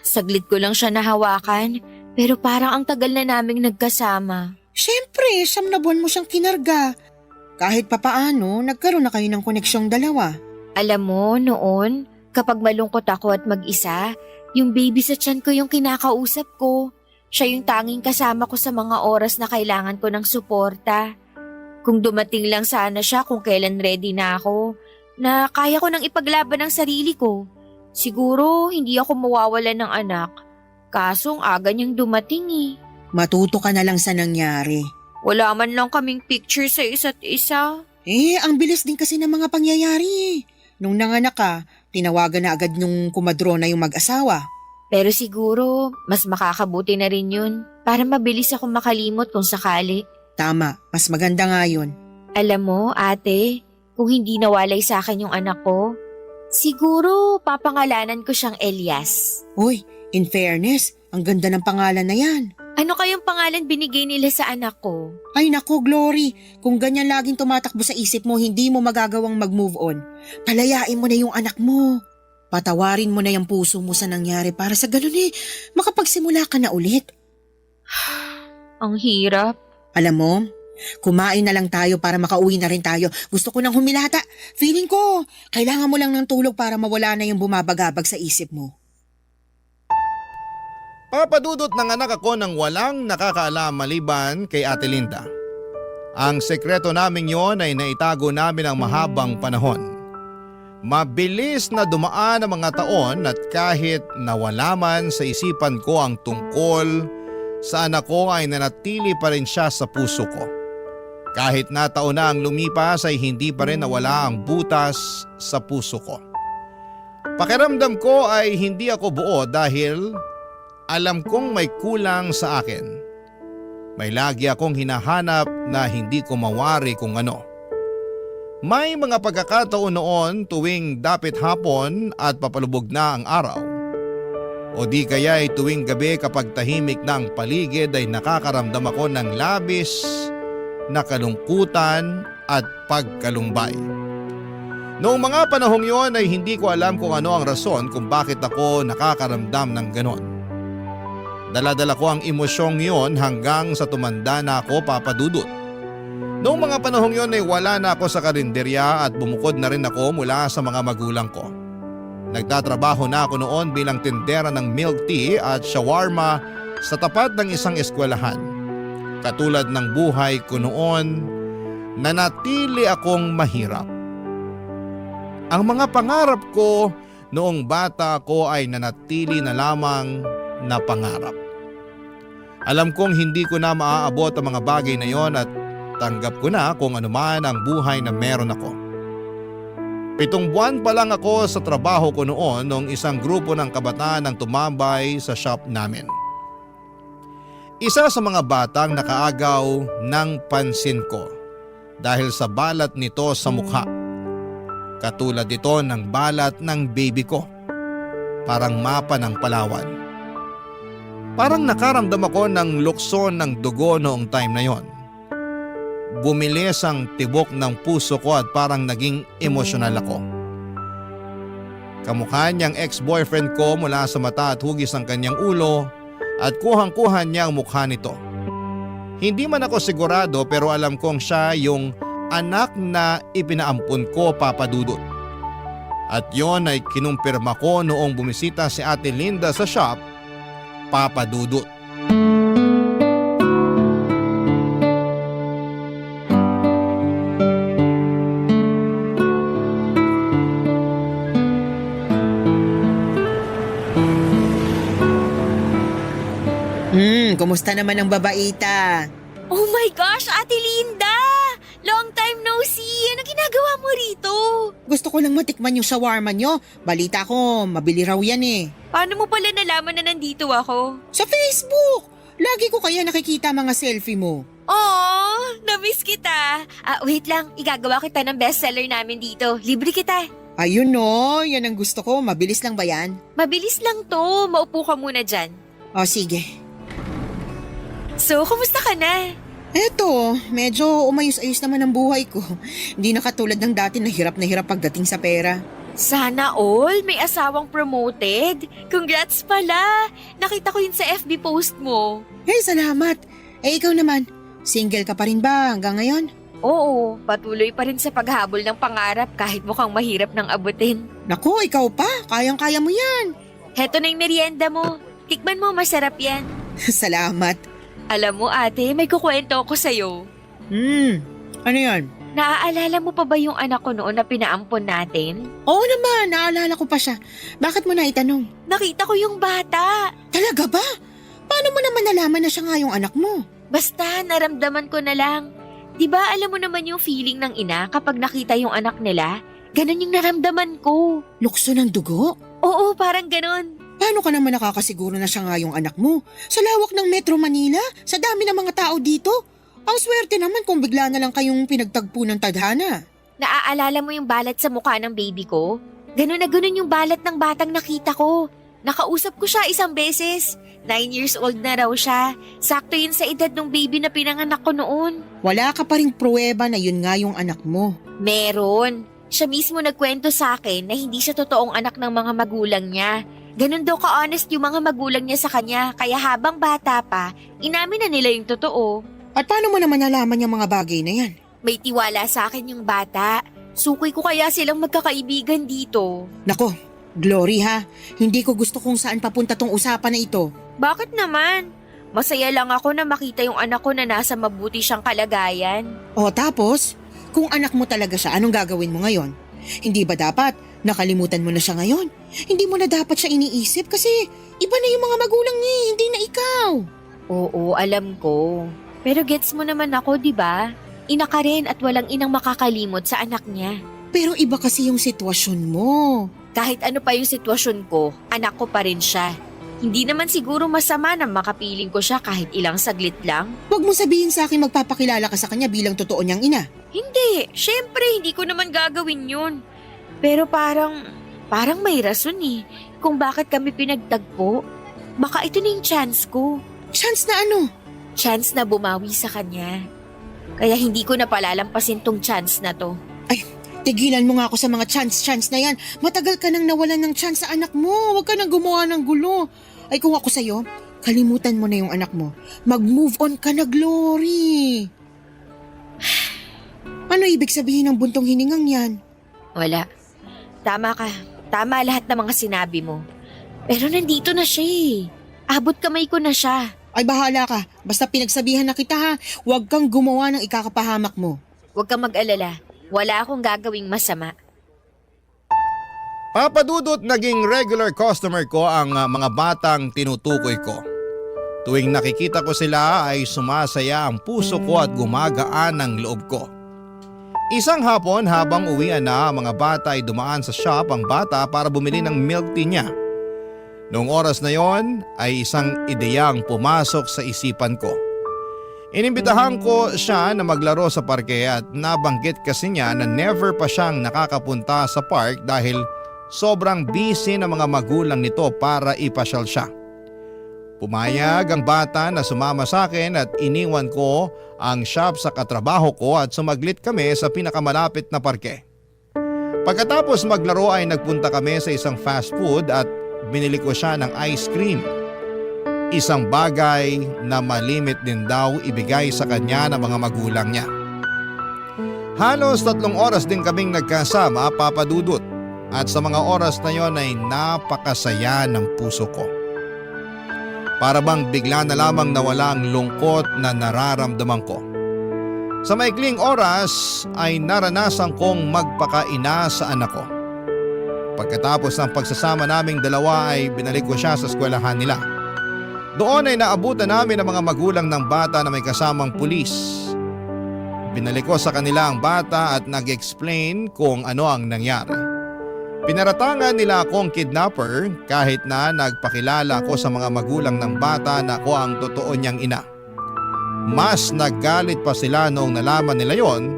Saglit ko lang siya nahawakan, pero parang ang tagal na naming nagkasama. Siyempre, 9 na buwan mo siyang kinarga. Kahit papaano, nagkaroon na kayo ng koneksyong dalawa. Alam mo, noon, kapag malungkot ako at mag-isa, yung baby sa tiyan ko yung kinakausap ko. Siya yung tanging kasama ko sa mga oras na kailangan ko ng suporta. Kung dumating lang sana siya kung kailan ready na ako, na kaya ko nang ipaglaban ang sarili ko, siguro hindi ako mawawala ng anak. Kaso ang aga niyang dumating eh. Matuto ka na lang sa nangyari. Wala man lang kaming picture sa isa't isa. Ang bilis din kasi ng mga pangyayari. Nung nanganak ka, tinawagan na agad nung kumadrona yung mag-asawa. Pero siguro, mas makakabuti na rin yun para mabilis ako makalimot kung sakali. Tama, mas maganda nga yun. Alam mo, ate, kung hindi nawalay sa akin yung anak ko, siguro papangalanan ko siyang Elias. Uy, in fairness, ang ganda ng pangalan na yan. Ano kayong pangalan binigay nila sa anak ko? Ay nako, Glory, kung ganyan laging tumatakbo sa isip mo, hindi mo magagawang mag-move on. Palayain mo na yung anak mo. Patawarin mo na yung puso mo sa nangyari para sa ganun makapagsimula ka na ulit. Ang hirap. Alam mo, kumain na lang tayo para makauwi na rin tayo. Gusto ko nang humilata. Feeling ko, kailangan mo lang ng tulog para mawala na yung bumabagabag sa isip mo. Papadudot ng anak ako ng walang nakakaalam maliban kay Ate Linda. Ang sekreto naming yon ay naitago namin ang mahabang panahon. Mabilis na dumaan ang mga taon at kahit nawala man sa isipan ko ang tungkol sa anak ko ay nanatili pa rin siya sa puso ko. Kahit na taon na ang lumipas ay hindi pa rin nawala ang butas sa puso ko. Pakiramdam ko ay hindi ako buo dahil alam kong may kulang sa akin. May lagi akong hinahanap na hindi ko mawari kung ano. May mga pagkakataon noon tuwing dapit hapon at papalubog na ang araw. O di kaya ay tuwing gabi kapag tahimik na ang paligid ay nakakaramdam ako ng labis na kalungkutan at pagkalumbay. Noong mga panahong yon ay hindi ko alam kung ano ang rason kung bakit ako nakakaramdam ng ganon. Dala-dala ko ang emosyong yon hanggang sa tumanda na ako, Papa Dudut. Noong mga panahong yon ay wala na ako sa karinderya at bumukod na rin ako mula sa mga magulang ko. Nagtatrabaho na ako noon bilang tindera ng milk tea at shawarma sa tapat ng isang eskwelahan. Katulad ng buhay ko noon, nanatili akong mahirap. Ang mga pangarap ko noong bata ko ay nanatili na lamang na pangarap. Alam kong hindi ko na maaabot ang mga bagay na yon at tanggap ko na kung anuman ang buhay na meron ako. 7 buwan pa lang ako sa trabaho ko noon nung isang grupo ng kabataan ang tumambay sa shop namin. Isa sa mga batang nakaagaw ng pansin ko dahil sa balat nito sa mukha. Katulad ito ng balat ng baby ko. Parang mapa ng Palawan. Parang nakaramdam ako ng lukso ng dugo noong time na yon. Bumilis ang tibok ng puso ko at parang naging emosyonal ako. Kamukha niyang ex-boyfriend ko mula sa mata at hugis ng kanyang ulo at kuhang-kuha niya ang mukha nito. Hindi man ako sigurado pero alam kong siya yung anak na ipinaampun ko, Papa Dudut. At yon ay kinumpirma ko noong bumisita si Ate Linda sa shop, Papa Dudut. Kumusta naman ang babaita? Oh my gosh, Ate Linda! Long time no see! Ano ginagawa mo rito? Gusto ko lang matikman yung shawarma nyo. Balita ko, mabili raw yan eh. Paano mo pala nalaman na nandito ako? Sa Facebook! Lagi ko kaya nakikita mga selfie mo. Oh, na-miss kita. Wait lang, igagawa kita ng bestseller namin dito. Libre kita. Ayun no, yan ang gusto ko. Mabilis lang ba yan? Mabilis lang to. Maupo ka muna dyan. O sige. So, kumusta ka na? Eto, medyo umayos-ayos naman ang buhay ko. Hindi na katulad ng dati na hirap pagdating sa pera. Sana all, may asawang promoted. Congrats pala. Nakita ko yun sa FB post mo. Hey, salamat. Ikaw naman, single ka pa rin ba hanggang ngayon? Oo, patuloy pa rin sa paghabol ng pangarap kahit mukhang mahirap nang abutin. Naku, ikaw pa. Kayang-kaya mo yan. Heto na yung merienda mo. Tikman mo, masarap yan. Salamat. Alam mo ate, may kukwento ako sa'yo. Ano yan? Naaalala mo pa ba yung anak ko noon na pinaampon natin? Oo naman, naalala ko pa siya. Bakit mo na itanong? Nakita ko yung bata. Talaga ba? Paano mo naman nalaman na siya nga yung anak mo? Basta naramdaman ko na lang. Di ba alam mo naman yung feeling ng ina kapag nakita yung anak nila? Ganon yung naramdaman ko. Lukso ng dugo? Oo, parang ganon. Paano ka naman nakakasiguro na siya nga yung anak mo? Sa lawak ng Metro Manila, sa dami ng mga tao dito. Ang swerte naman kung bigla na lang kayong pinagtagpo ng tadhana. Naaalala mo yung balat sa mukha ng baby ko? Ganon na ganon yung balat ng batang nakita ko. Nakausap ko siya isang beses. 9 years old na raw siya. Sakto yun sa edad ng baby na pinanganak ko noon. Wala ka pa ring pruweba na yun nga yung anak mo. Meron. Siya mismo nagkwento sa akin na hindi siya totoong anak ng mga magulang niya. Ganon daw ka-honest yung mga magulang niya sa kanya, kaya habang bata pa, inamin na nila yung totoo. At paano mo naman nalaman yung mga bagay na yan? May tiwala sa akin yung bata. Sukoy ko kaya silang magkakaibigan dito. Nako, Glory ha, hindi ko gusto kung saan papunta tong usapan na ito. Bakit naman? Masaya lang ako na makita yung anak ko na nasa mabuti siyang kalagayan. O tapos, kung anak mo talaga siya, anong gagawin mo ngayon? Hindi ba dapat nakalimutan mo na siya ngayon? Hindi mo na dapat siya iniisip kasi iba na yung mga magulang niya, hindi na ikaw. Oo, alam ko. Pero gets mo naman ako, di ba? Ina ka rin at walang inang makakalimot sa anak niya. Pero iba kasi yung sitwasyon mo. Kahit ano pa yung sitwasyon ko, anak ko pa rin siya. Hindi naman siguro masama na makapiling ko siya kahit ilang saglit lang. Huwag mo sabihin sa akin magpapakilala ka sa kanya bilang totoo niyang ina. Hindi, syempre hindi ko naman gagawin yun. Pero parang may rason eh kung bakit kami pinagtagpo. Baka ito na yung chance ko. Chance na ano? Chance na bumawi sa kanya. Kaya hindi ko na palalampasin tong chance na to. Ay, tigilan mo nga ako sa mga chance na yan. Matagal ka nang nawalan ng chance sa anak mo. Huwag ka nang gumawa ng gulo. Ay kung ako sa'yo, kalimutan mo na yung anak mo. Mag-move on ka na, Glory. Ano ibig sabihin ng buntong hiningang yan? Wala. Tama ka. Tama lahat ng mga sinabi mo. Pero nandito na siya eh. Abot kamay ko na siya. Ay bahala ka. Basta pinagsabihan na kita ha. Huwag kang gumawa ng ikakapahamak mo. Huwag kang mag-alala. Wala akong gagawing masama. Papadudot naging regular customer ko ang mga batang tinutukoy ko. Tuwing nakikita ko sila ay sumasaya ang puso ko at gumagaan ang loob ko. Isang hapon habang uwian na ang mga bata ay dumaan sa shop ang bata para bumili ng milk tea niya. Noong oras na yon ay isang ideyang pumasok sa isipan ko. Inimbitahan ko siya na maglaro sa parke at nabanggit kasi niya na never pa siyang nakakapunta sa park dahil sobrang busy ng mga magulang nito para ipasyal siya. Pumayag ang bata na sumama sa akin at iniwan ko ang shop sa katrabaho ko at sumaglit kami sa pinakamalapit na parke. Pagkatapos maglaro ay nagpunta kami sa isang fast food at binili ko siya ng ice cream. Isang bagay na malimit din daw ibigay sa kanya ng mga magulang niya. Halos 3 oras din kaming nagkasama, papadudot. At sa mga oras na yon ay napakasaya ng puso ko. Para bang bigla na lamang nawala ang lungkot na nararamdaman ko. Sa maikling oras ay naranasan kong magpakaina sa anak ko. Pagkatapos ng pagsasama naming dalawa ay binalik ko siya sa eskwelahan nila. Doon ay naabutan namin ang mga magulang ng bata na may kasamang pulis. Binalik ko sa kanila ang bata at nag-explain kung ano ang nangyari. Pinaratangan nila akong kidnapper kahit na nagpakilala ko sa mga magulang ng bata na ako ang totoo niyang ina. Mas naggalit pa sila noong nalaman nila yon,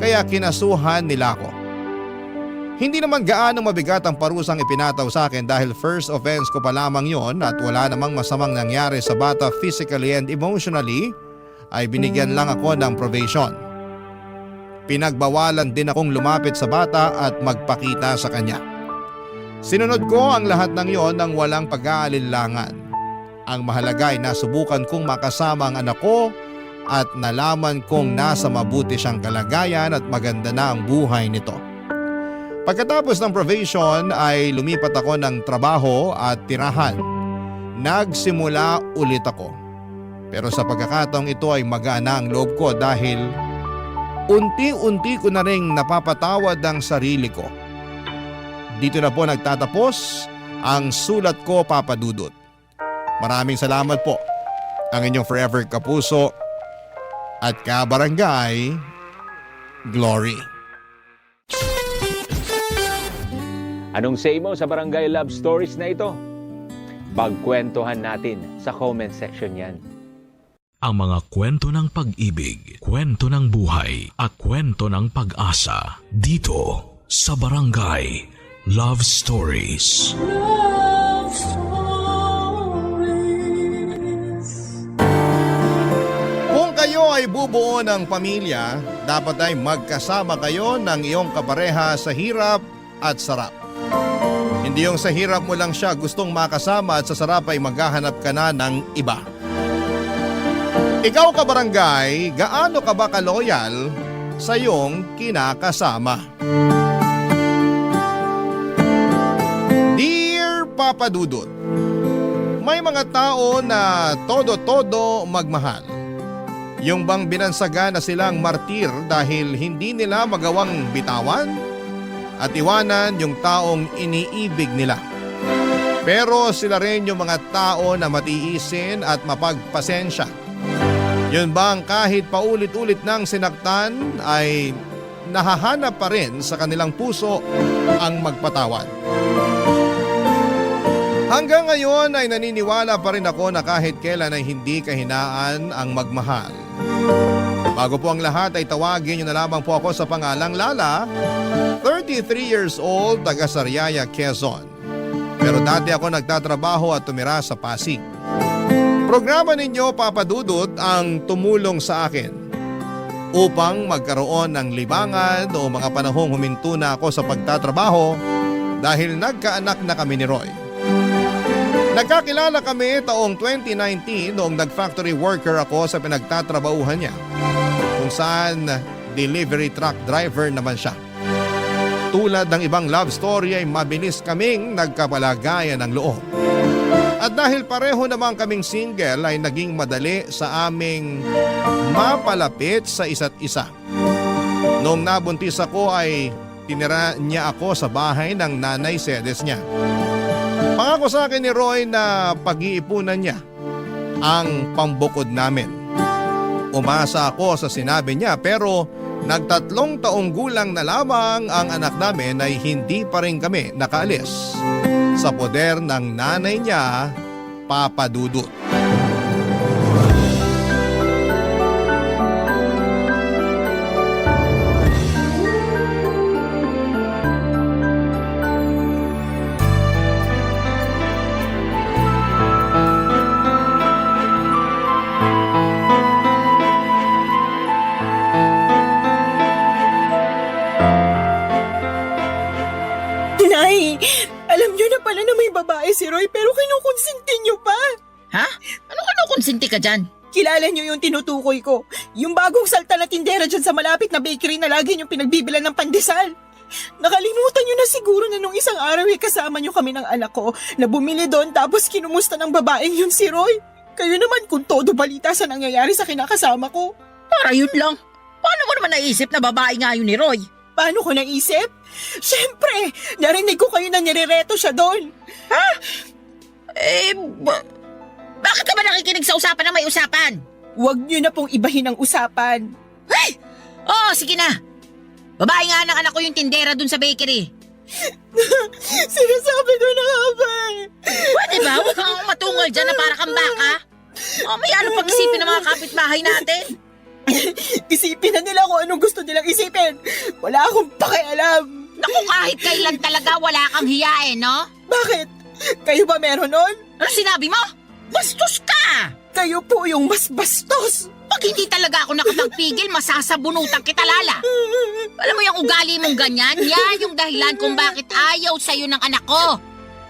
kaya kinasuhan nila ako. Hindi naman gaano mabigat ang parusang ipinataw sa akin dahil first offense ko pa lamang yon at wala namang masamang nangyari sa bata physically and emotionally, ay binigyan lang ako ng probation. Pinagbawalan din akong lumapit sa bata at magpakita sa kanya. Sinunod ko ang lahat ng yon nang walang pag-aalinlangan. Ang mahalaga ay nasubukan kong makasama ang anak ko at nalaman kong nasa mabuti siyang kalagayan at maganda na ang buhay nito. Pagkatapos ng probation ay lumipat ako ng trabaho at tirahan. Nagsimula ulit ako. Pero sa pagkakataong ito ay magaan na ang loob ko dahil unti-unti ko na ring napapatawad ang sarili ko. Dito na po nagtatapos ang sulat ko, Papa Dudut. Maraming salamat po. Ang inyong forever kapuso at kabarangay, Glory. Anong say mo sa Barangay Love Stories na ito? Pagkwentuhan natin sa comment section yan. Ang mga kwento ng pag-ibig, kwento ng buhay, at kwento ng pag-asa dito sa Barangay Love Stories. Love Stories. Kung kayo ay bubuo ng pamilya, dapat ay magkasama kayo ng iyong kapareha sa hirap at sarap. Hindi yung sa hirap mo lang siya gustong makasama at sa sarap ay maghahanap ka na ng iba. Ikaw kabarangay, gaano ka ba kaloyal sa iyong kinakasama? Dear Papa Dudut, may mga tao na todo-todo magmahal. Yung bang binansaga na silang martir dahil hindi nila magawang bitawan at iwanan yung taong iniibig nila. Pero sila rin yung mga tao na matiisin at mapagpasensya. Yun bang kahit paulit-ulit nang sinaktan ay nahahanap pa rin sa kanilang puso ang magpatawad. Hanggang ngayon ay naniniwala pa rin ako na kahit kailan ay hindi kahinaan ang magmahal. Bago po ang lahat ay tawagin niyo na lamang po ako sa pangalang Lala, 33 years old, taga Sariaya, Quezon. Pero dati ako nagtatrabaho at tumira sa Pasig. Programa ninyo, Papa Dudut, ang tumulong sa akin upang magkaroon ng libangan o mga panahong huminto na ako sa pagtatrabaho dahil nagkaanak na kami ni Roy. Nagkakilala kami taong 2019 noong nag-factory worker ako sa pinagtatrabahuhan niya, kung saan delivery truck driver naman siya. Tulad ng ibang love story ay mabilis kaming nagkapalagayan ng loob. At dahil pareho naman kaming single ay naging madali sa aming mapalapit sa isa't isa. Noong nabuntis ako ay tinira niya ako sa bahay ng nanay sedes niya. Pangako sa akin ni Roy na pag-iipunan niya ang pambukod namin. Umasa ako sa sinabi niya pero nagtatlong taong gulang na lamang ang anak namin ay hindi pa rin kami nakaalis sa poder ng nanay niya, Papa Dudut. Nay, alam niyo na pala na may babae si Roy pero kinukonsinti niyo pa. Ha? Ano ka nakonsinti ka dyan? Kilala niyo yung tinutukoy ko. Yung bagong salta na tindera dyan sa malapit na bakery na lagi niyong pinagbibilan ng pandesal. Nakalimutan niyo na siguro na nung isang araw ay kasama niyo kami ng anak ko na bumili doon tapos kinumusta ng babaeng yun si Roy. Kayo naman kung todo balita sa nangyayari sa kinakasama ko. Para yun lang. Paano mo naman naisip na babae nga yun ni Roy? Paano ko naisip? Siyempre, narinig ko kayo na nirereto siya doon. Bakit ka ba makikinig sa usapan na may usapan. Huwag niyo na pong ibahin ang usapan. Oo, sige na. Babae nga ng anak ko yung tindera dun sa bakery. Sinasabi ko na nga ba eh. Pwede ba? Huwag kang matungal dyan na para kang baka. O may ano pang isipin ng mga kapitbahay natin? Isipin na nila kung anong gusto nilang isipin. Wala akong pakialam. Naku, kahit kailan talaga wala kang hiyain, no? Bakit? Kayo ba meron nun? Ano sinabi mo? Bastos ka! Kayo po yung mas bastos. Pag hindi talaga ako nakapagpigil, masasabunutan kita, Lala. Alam mo yung ugali mong ganyan? Yan yung dahilan kung bakit ayaw sa'yo ng anak ko.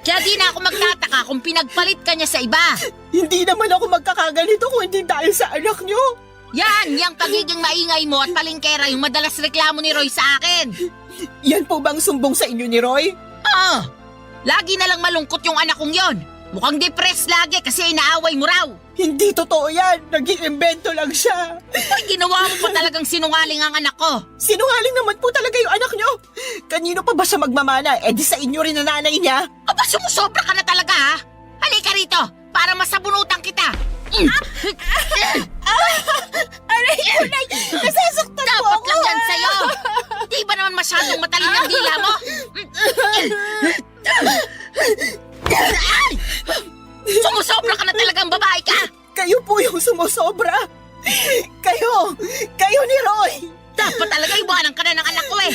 Kaya di na ako magtataka kung pinagpalit ka niya sa iba. Hindi naman ako magkakaganito kung hindi dahil sa anak nyo. Yan, yung pagiging maingay mo at palingkera yung madalas reklamo ni Roy sa akin. Yan po bang sumbong sa inyo ni Roy? Oo, lagi na lang malungkot yung anak kong yon. Mukhang depressed lagi kasi inaaway mo raw. Hindi totoo yan. Nag-iimbento lang siya. Ay, ginawa mo pa talagang sinungaling ang anak ko. Sinungaling naman po talaga yung anak nyo. Kanino pa ba siya magmamana? Eh di sa inyo rin na nanay niya. Aba, sumusobra ka na talaga ha? Halika rito, para masabunutan kita. Aray, aray! Nasasaktan po Dapat ako! lang yan sa'yo. Di ba naman masyadong matalin ang dila mo? Ay! Sumusobra ka na talagang babae ka. Kayo po yung sumusobra. Kayo ni Roy. Dapat talaga iwanan ka na ng anak ko eh.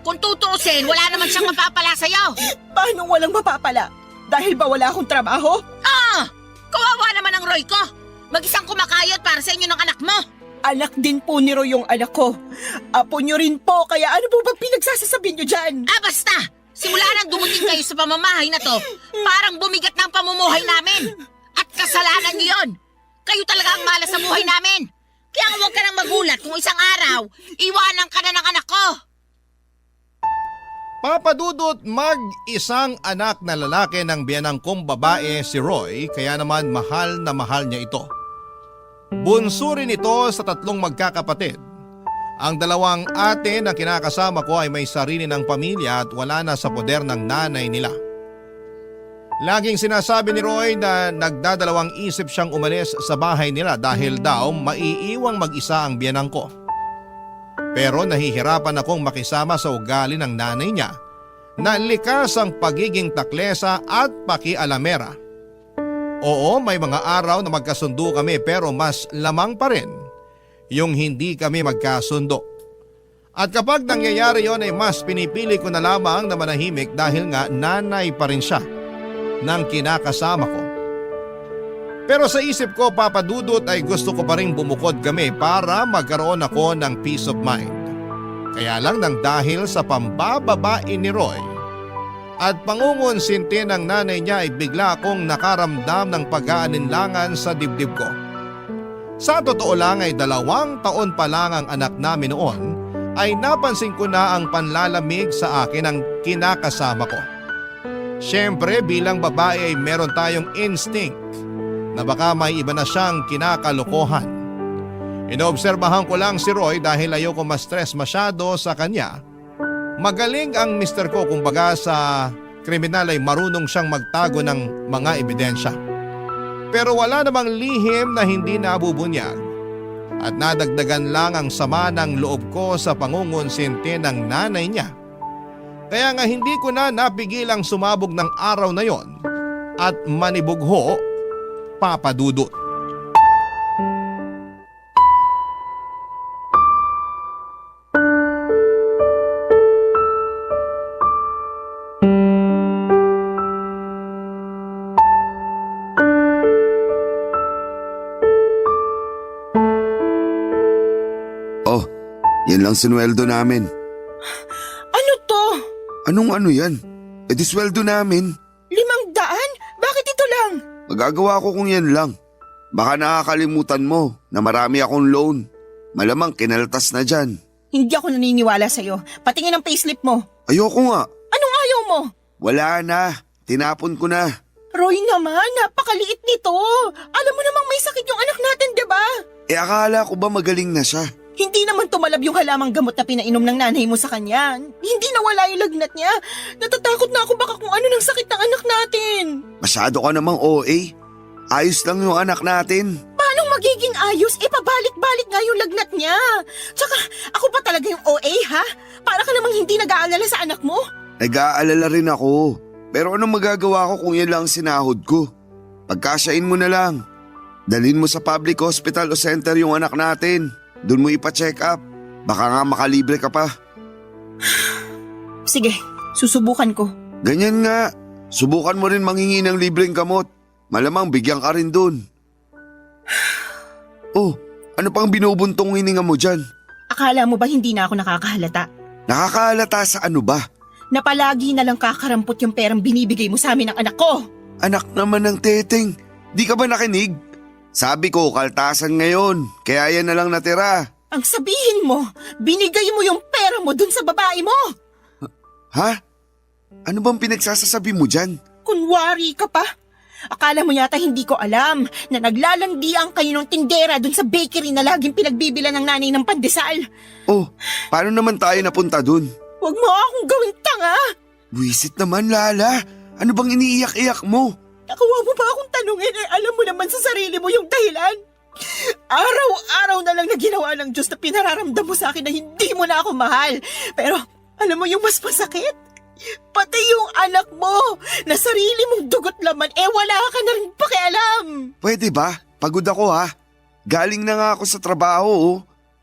Kung tutuusin, wala naman siyang mapapala sa'yo. Paano walang mapapala? Dahil ba wala akong trabaho? Ah! Kawawa naman ang Roy ko. Mag-isang kumakayod para sa inyo ng anak mo. Anak din po ni Roy yung anak ko. Apo nyo rin po, kaya ano po ba pinagsasasabi nyo dyan? Ah, basta! Simula nang dumating kayo sa pamamahay na to, parang bumigat na ang pamumuhay namin. At kasalanan niyo yun. Kayo talaga ang malas sa buhay namin. Kaya huwag ka nang magulat kung isang araw, iwanan ka na ng anak ko. Papadudot mag-isang anak na lalaki ng biyanang kong babae si Roy, kaya naman mahal na mahal niya ito. Bunso rin ito sa 3 magkakapatid. Ang 2 ate na kinakasama ko ay may sarili ng pamilya at wala na sa poder ng nanay nila. Laging sinasabi ni Roy na nagdadalawang isip siyang umalis sa bahay nila dahil daw maiiwang mag-isa ang biyanang ko. Pero nahihirapan akong makisama sa ugali ng nanay niya na likas ang pagiging taklesa at pakialamera. Oo, may mga araw na magkasundo kami pero mas lamang pa rin yung hindi kami magkasundo. At kapag nangyayari yon ay mas pinipili ko na lamang na manahimik dahil nga nanay pa rin siya ng kinakasama ko. Pero sa isip ko, papadudot, ay gusto ko pa rin bumukod kami para magkaroon ako ng peace of mind. Kaya lang nang dahil sa pambababae ni Roy at pangungonsinti ng nanay niya ay bigla akong nakaramdam ng pag-aalinlangan sa dibdib ko. Sa totoo lang ay 2 taon pa lang ang anak namin noon ay napansin ko na ang panlalamig sa akin ng kinakasama ko. Siyempre bilang babae ay meron tayong instinct na baka may iba na siyang kinakalokohan. Inoobserbahan ko lang si Roy dahil ayoko ma-stress masyado sa kanya. Magaling ang mister ko, kumbaga sa kriminal ay marunong siyang magtago ng mga ebidensya. Pero wala namang lihim na hindi nabubunyag at nadagdagan lang ang sama ng loob ko sa pangungonsinti ng nanay niya. Kaya nga hindi ko na napigilang sumabog ng araw na yon at manibugho, papadudot. Yan lang sinweldo namin. Ano to? Anong ano yan? E di sweldo namin. 500? Bakit ito lang? Magagawa ko kung yan lang. Baka nakakalimutan mo na marami akong loan. Malamang kinaltas na dyan. Hindi ako naniniwala sa'yo. Patingin ang payslip mo. Ayoko nga. Anong ayaw mo? Wala na. Tinapon ko na. Roy naman, napakaliit nito. Alam mo namang may sakit yung anak natin, diba? E akala ko ba magaling na siya? Hindi naman tumalab yung halamang gamot na pinainom ng nanay mo sa kanya. Hindi nawala yung lagnat niya. Natatakot na ako baka kung ano ng sakit ng anak natin. Masyado ka namang OA. Ayos lang yung anak natin. Paano magiging ayos? Pabalik-balik nga yung lagnat niya. Tsaka, ako pa talaga yung OA, ha? Para ka namang hindi nag-aalala sa anak mo. Nag-aalala rin ako. Pero anong magagawa ko kung yan lang ang sinahod ko? Pagkasyain mo na lang. Dalhin mo sa public hospital o center yung anak natin. Doon mo ipa-check up. Baka nga makalibre ka pa. Sige, susubukan ko. Ganyan nga. Subukan mo rin manghingi ng libreng gamot. Malamang bigyan ka rin doon. Oh, ano pang binubuntong hininga mo dyan? Akala mo ba hindi na ako nakakahalata? Nakakahalata sa ano ba? Na palagi na lang kakarampot yung perang binibigay mo sa amin ng anak ko. Anak naman ng teteng. Di ka ba nakinig? Sabi ko, kaltasan ngayon. Kaya yan na lang natira. Ang sabihin mo, binigay mo yung pera mo dun sa babae mo. Ha? Ano bang pinagsasasabi mo dyan? Kunwari ka pa. Akala mo yata hindi ko alam na naglalandian kayo ng tindera dun sa bakery na laging pinagbibilan ng nanay ng pandesal. Oh, paano naman tayo napunta dun? Huwag mo akong gawing tanga. Wisit naman, Lala. Ano bang iniiyak-iyak mo? Nakuha mo ba akong tanungin alam mo naman sa sarili mo yung dahilan? Araw-araw na lang na ginawa ng Diyos na pinararamdam mo sa akin na hindi mo na ako mahal. Pero alam mo yung mas masakit? Pati yung anak mo na sarili mong dugot laman wala ka na rin pakialam. Pwede ba? Pagod ako ha. Galing na nga ako sa trabaho oh.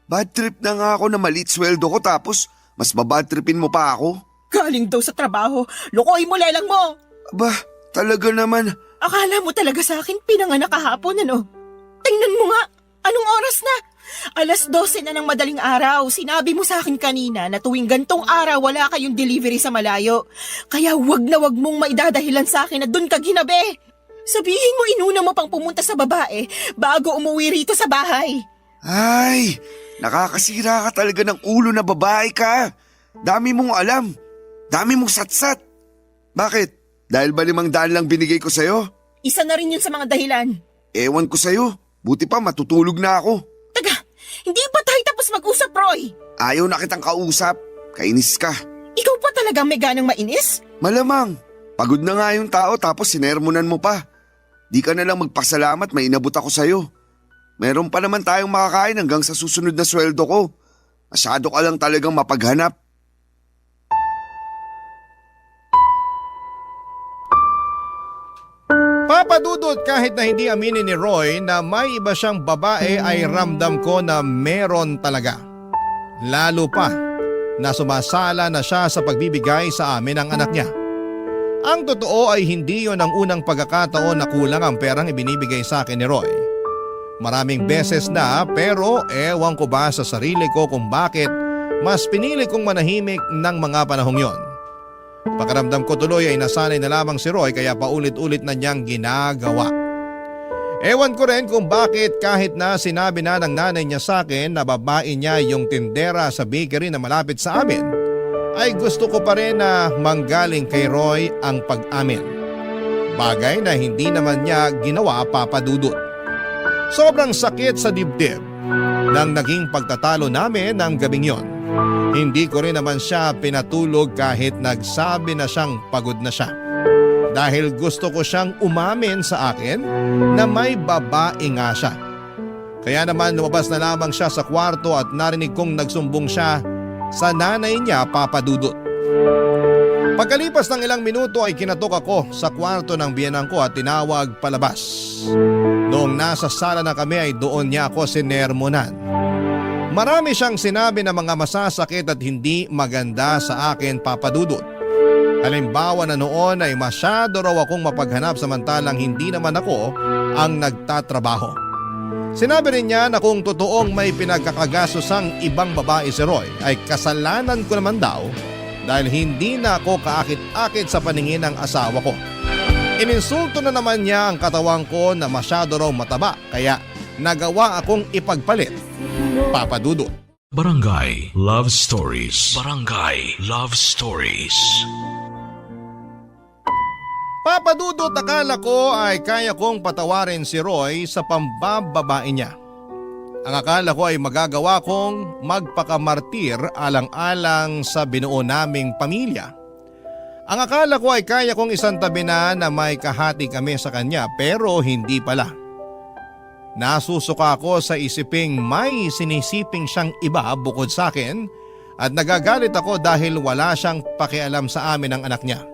Bad trip na nga ako na maliit sweldo ko tapos mas babad tripin mo pa ako. Galing daw sa trabaho, lukoy mo lelang mo. Aba, talaga naman. Akala mo talaga sa akin pinanganak kahapon ano? Tingnan mo nga, anong oras na? 12:00 na ng madaling araw. Sinabi mo sa akin kanina na tuwing gantong araw wala kayong delivery sa malayo. Kaya wag na wag mong maidadahilan sa akin na dun ka ginabi. Sabihin mo inuna mo pang pumunta sa babae bago umuwi rito sa bahay. Ay, nakakasira ka talaga ng ulo na babae ka. Dami mong alam. Dami mong satsat. Bakit? Dahil ba 500 lang binigay ko sa'yo? Isa na rin yun sa mga dahilan. Ewan ko sa'yo. Buti pa matutulog na ako. Taga, hindi pa tayo tapos mag-usap, Roy? Ayaw na kitang kausap. Kainis ka. Ikaw pa talaga may ganang mainis? Malamang. Pagod na nga yung tao tapos sinermonan mo pa. Di ka na lang magpasalamat may inabot ako sa'yo. Meron pa naman tayong makakain hanggang sa susunod na sweldo ko. Masyado ka lang talagang mapaghanap. Papadudot kahit na hindi aminin ni Roy na may iba siyang babae ay ramdam ko na meron talaga. Lalo pa na sumasala na siya sa pagbibigay sa amin ng anak niya. Ang totoo ay hindi yon ang unang pagkakataon na kulang ang perang ibinibigay sa akin ni Roy. Maraming beses na pero ewan ko ba sa sarili ko kung bakit mas pinili kong manahimik ng mga panahong yon. Pakiramdam ko tuloy ay nasanay na lamang si Roy kaya paulit-ulit na niyang ginagawa. Ewan ko rin kung bakit kahit na sinabi na ng nanay niya sa akin na babae niya yung tindera sa bakery na malapit sa amin, ay gusto ko pa rin na manggaling kay Roy ang pag-amin. Bagay na hindi naman niya ginawa, Papadudot. Sobrang sakit sa dibdib nang naging pagtatalo namin ng gabing yon. Hindi ko rin naman siya pinatulog kahit nagsabi na siyang pagod na siya. Dahil gusto ko siyang umamin sa akin na may babae nga siya. Kaya naman lumabas na lamang siya sa kwarto at narinig kong nagsumbong siya sa nanay niya, Papadudot. Pagkalipas ng ilang minuto ay kinatok ako sa kwarto ng biyenan ko at tinawag palabas. Noong nasa sala na kami ay doon niya ako sinermonan. Marami siyang sinabi na mga masasakit at hindi maganda sa akin, Papadudot. Halimbawa na noon ay masyado raw akong mapaghanap samantalang hindi naman ako ang nagtatrabaho. Sinabi rin niya na kung totoong may pinagkakagasosang ibang babae si Roy ay kasalanan ko naman daw dahil hindi na ako kaakit-akit sa paningin ng asawa ko. Ininsulto na naman niya ang katawan ko na masyado raw mataba kaya nagawa akong ipagpalit, Papadudot. Barangay Love Stories. Barangay Love Stories. Papadudot, akala ko ay kaya kong patawarin si Roy sa pambababae niya. Ang akala ko ay magagawa kong magpakamartir alang-alang sa binuo naming pamilya. Ang akala ko ay kaya kong isantabi na may kahati kami sa kanya pero hindi pala. Nasusuka ako sa isiping may sinisiping siyang iba bukod sa akin at nagagalit ako dahil wala siyang pakialam sa amin ng anak niya.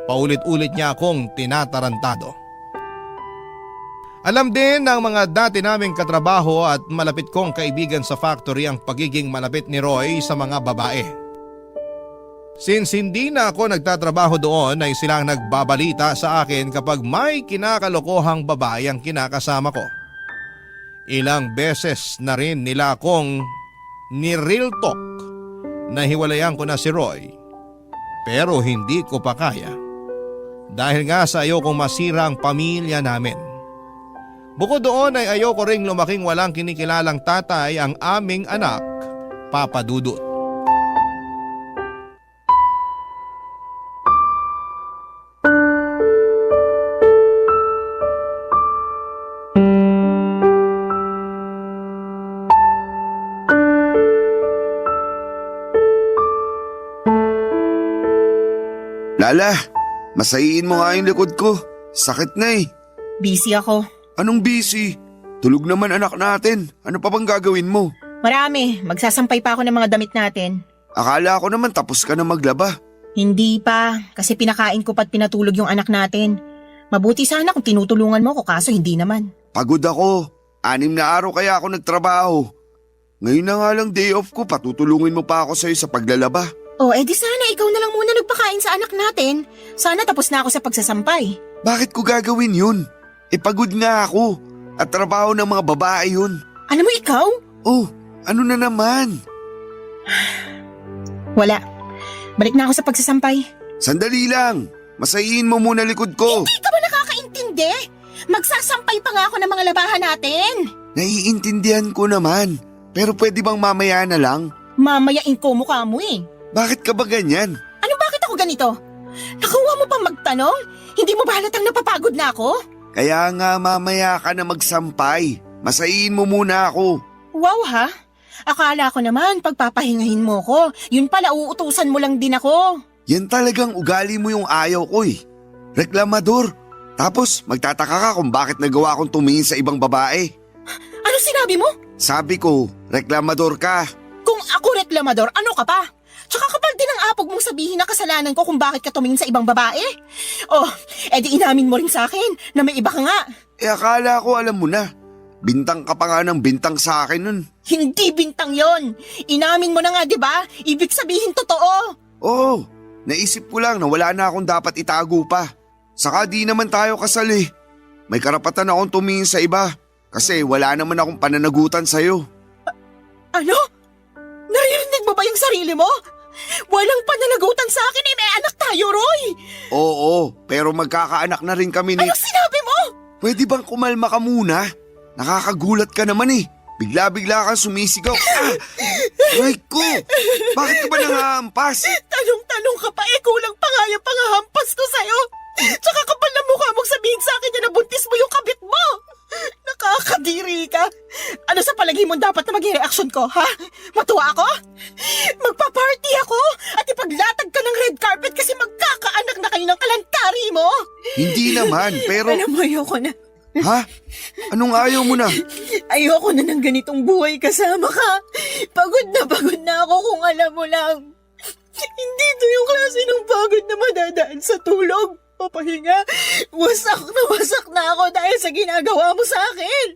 Paulit-ulit niya akong tinatarantado. Alam din ng mga dati naming katrabaho at malapit kong kaibigan sa factory ang pagiging malapit ni Roy sa mga babae. Since hindi na ako nagtatrabaho doon ay silang nagbabalita sa akin kapag may kinakalokohang babae ang kinakasama ko. Ilang beses na rin nila akong ni-real talk na hiwalayan ko na si Roy pero hindi ko pa kaya dahil nga sa ayokong masira ang pamilya namin. Bukod doon ay ayoko ring lumaking walang kinikilalang tatay ang aming anak, Papa Dudut. Lala, masayiin mo nga yung likod ko. Sakit na eh. Busy ako. Anong busy? Tulog naman anak natin. Ano pa bang gagawin mo? Marami. Magsasampay pa ako ng mga damit natin. Akala ko naman tapos ka na maglaba. Hindi pa. Kasi pinakain ko pa't pinatulog yung anak natin. Mabuti sana kung tinutulungan mo ko kaso hindi naman. Pagod ako. 6 na araw kaya ako nagtrabaho. Ngayon na nga lang day off ko, patutulungin mo pa ako sa'yo sa paglalaba. Oh, edi sana ikaw na lang muna nagpakain sa anak natin. Sana tapos na ako sa pagsasampay. Bakit ko gagawin yun? Pagod nga ako. At trabaho ng mga babae yun. Alam mo ikaw? Oh, ano na naman? Wala. Balik na ako sa pagsasampay. Sandali lang. Masayiin mo muna likod ko. Hindi ka ba nakakaintindi? Magsasampay pa nga ako ng mga labahan natin. Naiintindihan ko naman. Pero pwede bang mamaya na lang? Mamayain ko mukha mo eh. Bakit ka ba ganyan? Ano bakit ako ganito? Nakuha mo pang magtanong? Hindi mo ba halatang napapagod na ako? Kaya nga mamaya ka na magsampay. Masayiin mo muna ako. Wow ha? Akala ko naman pagpapahingahin mo ko. Yun pala uutusan mo lang din ako. Yan talagang ugali mo yung ayaw ko eh. Reklamador. Tapos magtataka ka kung bakit nagawa kong tumingin sa ibang babae. Ano sinabi mo? Sabi ko, reklamador ka. Kung ako reklamador, ano ka pa? Tsaka kapal din ang apog mong sabihin na kasalanan ko kung bakit ka tumingin sa ibang babae. Oh, edi inamin mo rin sa akin na may iba ka nga. Akala ko alam mo na. Bintang ka pa nga ng bintang sa akin nun. Hindi bintang yon. Inamin mo na nga, di ba? Ibig sabihin totoo. Oo, naisip ko lang na wala na akong dapat itago pa. Saka di naman tayo kasal eh. May karapatan akong tumingin sa iba. Kasi wala naman akong pananagutan sa'yo. Ano? Naririnig mo ba yung sarili mo? Walang pananagutan sa akin eh, may anak tayo, Roy! Oo, pero magkakaanak na rin kami ni... Ano sinabi mo? Pwede bang kumalma ka muna? Nakakagulat ka naman eh. Bigla-bigla kang sumisigaw. Ay ko! Bakit ka ba nangahampas? Tanong-tanong ka pa eh, kulang pa nga yung pangahampas ko sa'yo. Tsaka kapal na mukha mong sabihin sa akin na nabuntis mo yung kabit mo. Nakakadiri ka. Ano sa palagi mo dapat na maging reaksyon ko, ha? Matuwa ako? Magpa-party ako at ipaglatag ka ng red carpet kasi magkakaanak na kayo ng kalantari mo. Hindi naman, pero... Alam mo, ayoko na. Ha? Anong ayaw mo na? Ayoko na ng ganitong buhay kasama ka. Pagod na ako kung alam mo lang. Hindi to yung klase ng pagod na madadaan sa tulog. Papahinga, wasak na ako dahil sa ginagawa mo sa akin.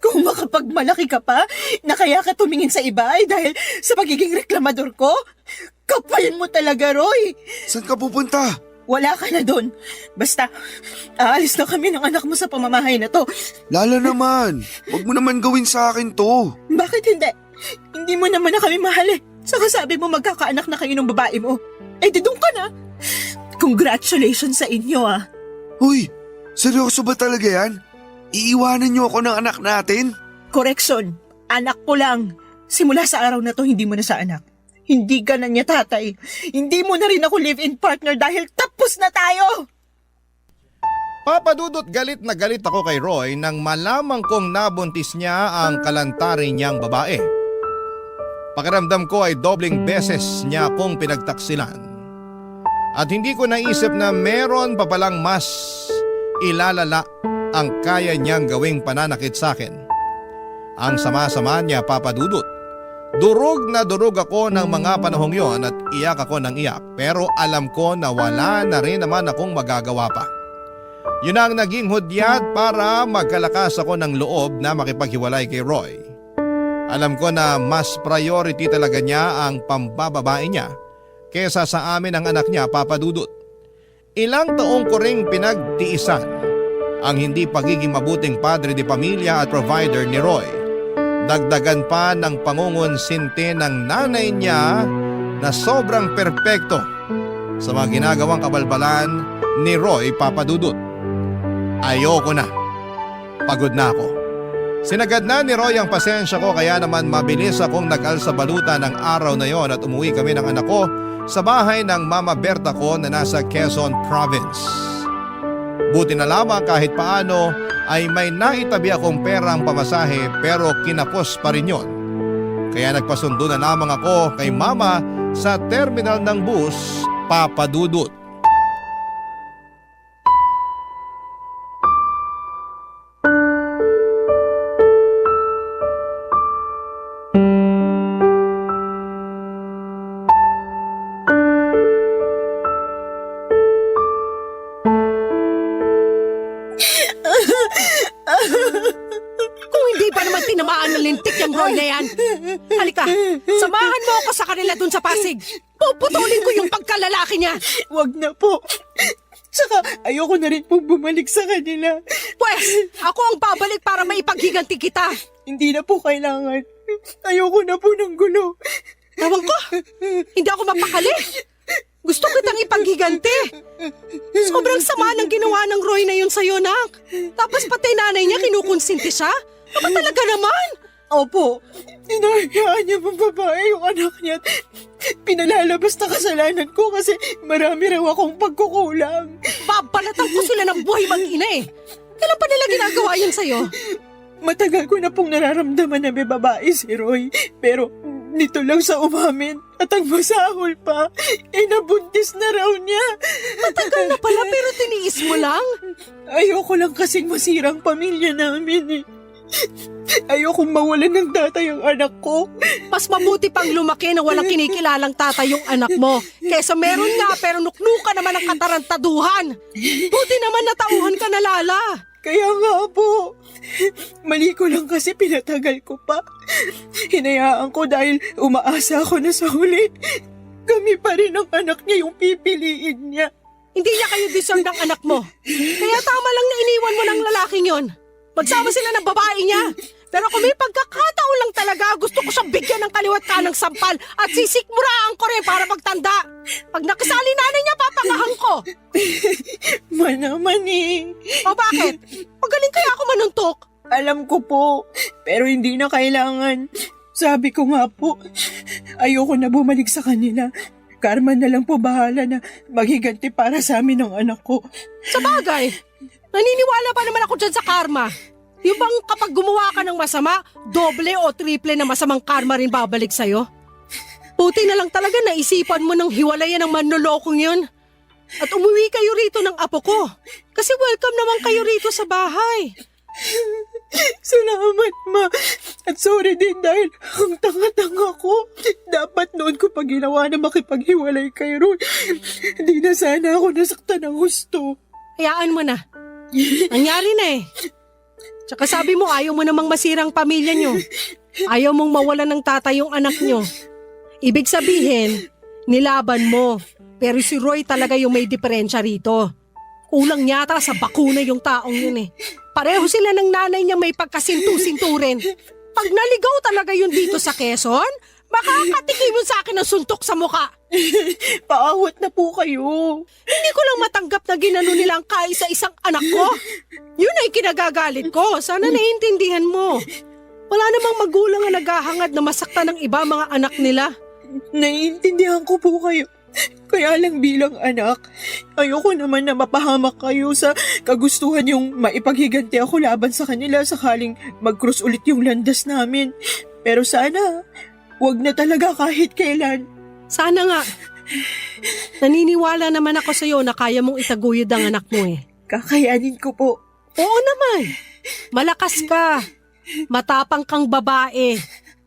Kung makapagmalaki ka pa, na kaya ka tumingin sa iba ay dahil sa pagiging reklamador ko, kapal mo talaga, Roy. Saan ka pupunta? Wala ka na doon. Basta, aalis na kami ng anak mo sa pamamahay na to. Lala naman, wag mo naman gawin sa akin to. Bakit hindi? Hindi mo naman na kami mahal eh. Saka sabi mo magkakaanak na kayo ng babae mo. Eh di doon ka na. Congratulations sa inyo ah. Uy, seryoso ba talaga yan? Iiwanan niyo ako ng anak natin? Correction, anak ko lang. Simula sa araw na to, hindi mo na sa anak. Hindi ka na niya tatay. Hindi mo na rin ako live-in partner dahil tapos na tayo. Papa Dudut, galit na galit ako kay Roy nang malamang kong nabuntis niya ang kalantari niyang babae. Pakiramdam ko ay dobling beses niya akong pinagtaksilan. At hindi ko naisip na meron pa palang mas ilalala ang kaya niyang gawing pananakit sa akin. Ang sama-sama niya, Papa Dudut. Durog na durog ako ng mga panahong yon at iyak ako ng iyak, pero alam ko na wala na rin naman akong magagawa pa. Yun ang naging hudyat para magkalakas ako ng loob na makipaghiwalay kay Roy. Alam ko na mas priority talaga niya ang pambababae niya kesa sa amin ang anak niya, Papa Dudut. Ilang taong ko ring pinagtiisan ang hindi pagiging mabuting padre de pamilya at provider ni Roy. Dagdagan pa ng pangungonsinti ng nanay niya na sobrang perpekto sa mga ginagawang kabalbalan ni Roy, Papa Dudut. Ayoko na. Pagod na ako. Sinagad na ni Roy ang pasensya ko kaya naman mabilis akong nag-alsa baluta ng araw na yon at umuwi kami ng anak ko sa bahay ng Mama Berta ko na nasa Quezon Province. Buti na lamang kahit paano ay may naitabi akong perang pamasahe pero kinapos pa rin yon. Kaya nagpasundo na lamang ako kay Mama sa terminal ng bus, Papa Dudut. Kung hindi pa naman tinamaan ng lintik yung Roy na yan. Halika, samahan mo ako sa kanila dun sa Pasig. Puputulin ko yung pagkalalaki niya. Wag na po. Tsaka ayoko na rin pong bumalik sa kanila. Pwes, ako ang babalik para maipaghiganti kita. Hindi na po kailangan. Ayoko na po ng gulo. Ewan ko, hindi ako mapakali. Gusto kitang ipaghiganti. Sobrang sama ng ginawa ng Roy na yun sa'yo, nak. Tapos pati nanay niya kinukonsinti siya. Aba talaga naman. Opo, inahayaan niya ng babae yung anak niya at pinalalabas na kasalanan ko kasi marami raw akong pagkukulang. Babalatan ko sila ng buhay mag-ina eh. Kailan pa nila ginagawa yun sa'yo? Matagal ko na pong nararamdaman na may babae si Roy, pero nito lang sa umamin at ang masahol pa, nabuntis na raw niya. Matagal na pala pero tiniis mo lang. Ayoko lang kasing masirang pamilya namin eh. Ayokong mawalan ng tatay ang anak ko. Mas mabuti pang lumaki na walang kinikilalang tatay yung anak mo. Kesa meron nga pero nuknuka naman ang katarantaduhan. Buti naman natauhan ka na, Lala. Kaya nga po, mali ko lang kasi pinatagal ko pa. Hinayaan ko dahil umaasa ako na sa huli. Kami pa rin ang anak niya yung pipiliin niya. Hindi niya kayo deserve ng anak mo. Kaya tama lang na iniwan mo ng lalaking yon. Magsama sila ng babae niya. Pero kung may pagkakataon lang talaga, gusto ko siyang bigyan ng kaliwat kanang sampal at sisikmuraan ko rin para magtanda. Pag nakasali nanay niya, papakahan ko. Naman eh. O bakit? Magaling kaya ako manuntok? Alam ko po, pero hindi na kailangan. Sabi ko nga po, ayoko na bumalik sa kanila. Karma na lang po bahala na maghiganti para sa amin ng anak ko. Sa bagay, naniniwala pa naman ako dyan sa karma. Yung bang kapag gumawa ka ng masama, doble o triple na masamang karma rin babalik sa'yo? Buti na lang talaga naisipan mo ng hiwalayan ng manlolokong yun. At umuwi kayo rito ng apo ko. Kasi welcome naman kayo rito sa bahay. Salamat, Ma. At sorry din dahil ang tanga-tanga ko. Dapat noon ko pa ginawa na makipaghiwalay kay Roy. Hindi na sana ako nasaktan ng gusto. Hayaan mo na. Nangyari na eh. Tsaka sabi mo ayaw mo namang masirang pamilya nyo. Ayaw mong mawalan ng tatay yung anak nyo. Ibig sabihin, nilaban mo. Pero si Roy talaga yung may diferensya rito. Kulang yata sa bakuna yung taong yun eh. Pareho sila ng nanay niya may pagkasintu-sinturin. Pag naligaw talaga yun dito sa Quezon, makakatikim mo sa akin ng suntok sa muka. Paawat na po kayo. Hindi ko lang matanggap na ginano nila ang kaisa-isang anak ko. Yun ay kinagagalit ko. Sana naiintindihan mo. Wala namang magulang na naghahangad na masaktan ng iba mga anak nila. Naiintindihan ko po kayo. Kaya lang bilang anak, ayoko naman na mapahamak kayo sa kagustuhan yung maipaghiganti ako laban sa kanila sakaling mag-cross ulit yung landas namin. Pero sana, Huwag na talaga kahit kailan. Sana nga. Naniniwala naman ako sa'yo na kaya mong itaguyod ang anak mo eh. Kakayanin ko po. Oo naman. Malakas ka. Matapang kang babae.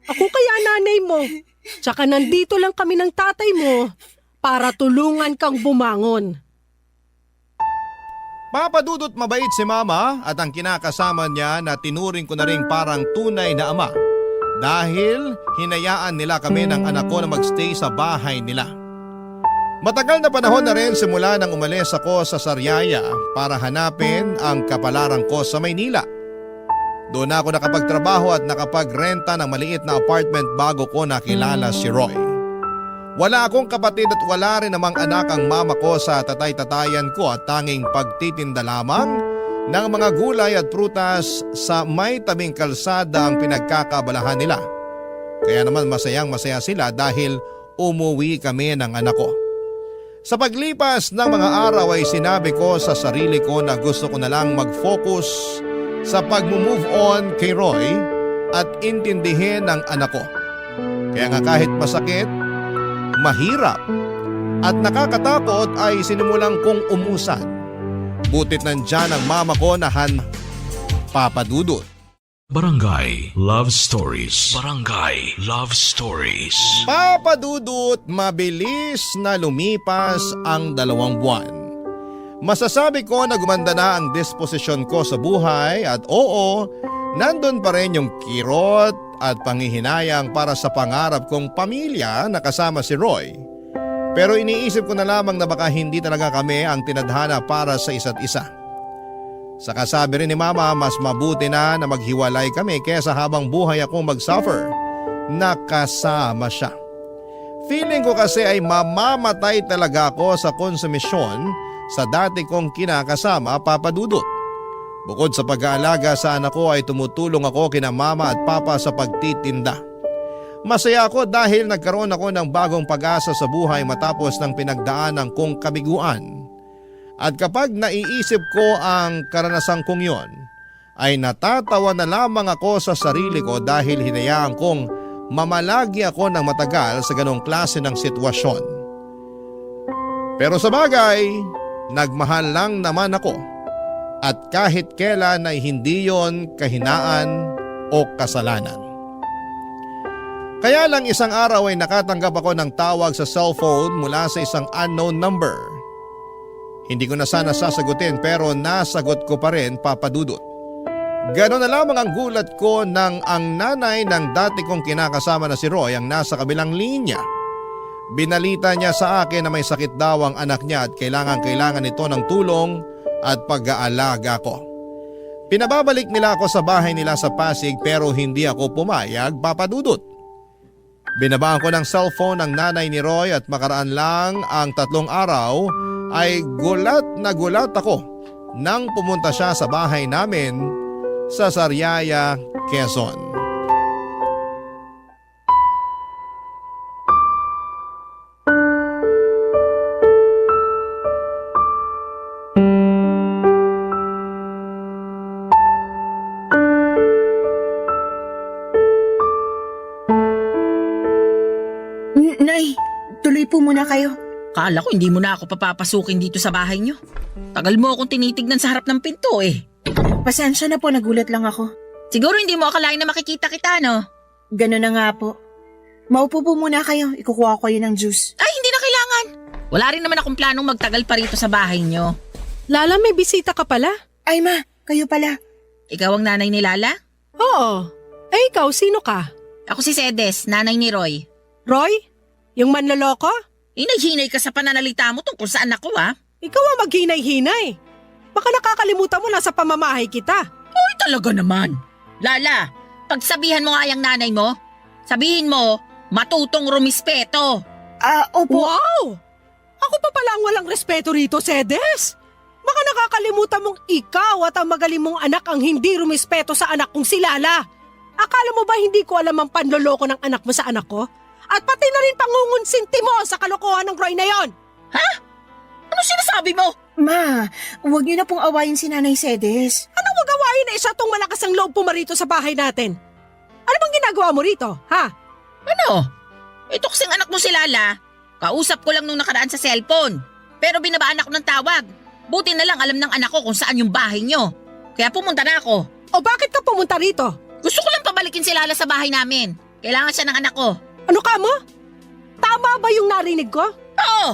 Ako kaya nanay mo. Tsaka nandito lang kami ng tatay mo para tulungan kang bumangon. Papadudot mabait si Mama at ang kinakasama niya na tinuring ko na rin parang tunay na ama dahil hinayaan nila kami ng anak ko na magstay sa bahay nila. Matagal na panahon na rin simula nang umalis ako sa Sariaya para hanapin ang kapalaran ko sa Maynila. Doon ako nakapagtrabaho at nakapagrenta ng maliit na apartment bago ko nakilala si Roy. Wala akong kapatid at wala rin namang anak ang mama ko sa tatay-tatayan ko at tanging pagtitinda lamang ng mga gulay at prutas sa may tabing kalsada ang pinagkakabalahan nila. Kaya naman masayang-masaya sila dahil umuwi kami ng anak ko. Sa paglipas ng mga araw ay sinabi ko sa sarili ko na gusto ko na lang mag-focus sa pag-move on kay Roy at intindihin ang anak ko. Kaya nga kahit masakit, mahirap at nakakatakot ay sinimulang kong umusan. Butit nandyan ang mama ko na Papadudot. Barangay Love Stories. Barangay Love Stories. Papadudot, mabilis na lumipas ang 2 buwan. Masasabi ko na gumanda na ang disposisyon ko sa buhay at oo, nandun pa rin yung kirot at panghihinayang para sa pangarap kong pamilya na kasama si Roy. Pero iniisip ko na lamang na baka hindi talaga kami ang tinadhana para sa isa't isa. Saka sabi rin ni Mama, mas mabuti na maghiwalay kami kesa habang buhay akong mag-suffer. Nakasama siya. Feeling ko kasi ay mamamatay talaga ako sa konsumisyon sa dati kong kinakasama, Papadudot. Bukod sa pag-aalaga sa anak ko ay tumutulong ako kina Mama at Papa sa pagtitinda. Masaya ako dahil nagkaroon ako ng bagong pag-asa sa buhay matapos ng pinagdaanan kong kabiguan. At kapag naiisip ko ang karanasan kong yon, ay natatawa na lamang ako sa sarili ko dahil hinayaan kong mamalagi ako ng matagal sa ganong klase ng sitwasyon. Pero sa bagay, nagmahal lang naman ako at kahit kailan ay hindi yon kahinaan o kasalanan. Kaya lang isang araw ay nakatanggap ako ng tawag sa cellphone mula sa isang unknown number. Hindi ko na sana sasagutin pero nasagot ko pa rin, Papadudot. Ganon na lamang ang gulat ko nang ang nanay ng dati kong kinakasama na si Roy ang nasa kabilang linya. Binalita niya sa akin na may sakit daw ang anak niya at kailangan nito ng tulong at pag-aalaga ko. Pinababalik nila ako sa bahay nila sa Pasig pero hindi ako pumayag, Papadudot. Binabaan ko ng cellphone ang nanay ni Roy at makaraan lang ang 3 araw ay gulat na gulat ako nang pumunta siya sa bahay namin sa Sariaya, Quezon. Nay, tuloy po muna kayo. Kala ko hindi mo na ako papapasukin dito sa bahay niyo. Tagal mo akong tinitignan sa harap ng pinto eh. Pasensya na po, nagulat lang ako. Siguro hindi mo akalain na makikita kita, no? Ganun na nga po. Maupo po muna kayo, ikukuha ko kayo ng juice. Ay, hindi na kailangan. Wala rin naman akong planong magtagal pa rito sa bahay niyo. Lala, may bisita ka pala? Ay ma, kayo pala. Ikaw ang nanay ni Lala? Oo. Eh ikaw, sino ka? Ako si Sedes, nanay ni Roy. Roy? Yung manloloko? Hinay-hinay ka sa pananalita mo tungkol sa anak ko, ha? Ikaw ang maghinay-hinay. Baka nakakalimutan mo nasa pamamahay kita. Ay, talaga naman. Lala, pagsabihan mo nga yung nanay mo, sabihin mo, matutong rumispeto. Opo. Wow! Ako pa pala ang walang respeto rito, Sedes. Baka nakakalimutan mong ikaw at ang magaling mong anak ang hindi rumispeto sa anak kong si Lala. Akala mo ba hindi ko alam ang panloloko ng anak mo sa anak ko? At pati na rin pangungunsinti mo sa kalokohan ng Roy na yon. Ha? Ano sinasabi mo? Ma, huwag niyo na pong awayin si Nanay Sedes. Ano magawain na isa tong malakas ang loob pumarito sa bahay natin? Ano bang ginagawa mo rito, ha? Ano? Ito kasing anak mo si Lala. Kausap ko lang nung nakaraan sa cellphone. Pero binabaan ako ng tawag. Buti na lang alam ng anak ko kung saan yung bahay nyo. Kaya pumunta na ako. O bakit ka pumunta rito? Gusto ko lang pabalikin si Lala sa bahay namin. Kailangan siya ng anak ko. Ano ka mo? Tama ba yung narinig ko? Oo!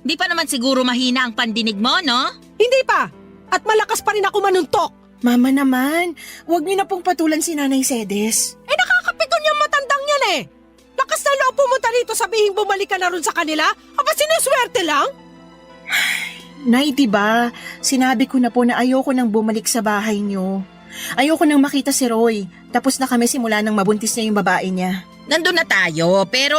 Di pa naman siguro mahina ang pandinig mo, no? Hindi pa. At malakas pa rin ako manuntok. Mama naman, huwag niyo na pong patulan si Nanay Sedes. Eh nakakapikon yung matandang yan eh. Lakas na loob pumunta rito sabihin bumalik ka na rin sa kanila? Aba sinuswerte lang? Nay, diba? Sinabi ko na po na ayoko nang bumalik sa bahay niyo. Ayoko nang makita si Roy. Tapos na kami simula nang mabuntis niya yung babae niya. Nandun na tayo, pero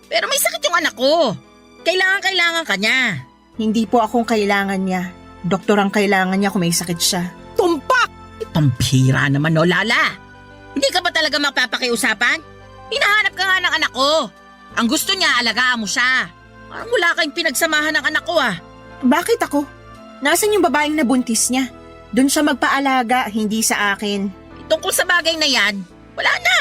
may sakit yung anak ko. Kailangan ka niya. Hindi po akong kailangan niya. Doktor ang kailangan niya kung may sakit siya. Tumpak! Pambihira naman, no, Lala? Hindi ka ba talaga mapapakiusapan? Hinahanap ka nga ng anak ko. Ang gusto niya, alagaan mo siya. Parang wala kayong pinagsamahan ng anak ko, ah. Bakit ako? Nasaan yung babaeng nabuntis niya? Doon siya magpaalaga, hindi sa akin. Tungkol sa bagay na yan, wala na.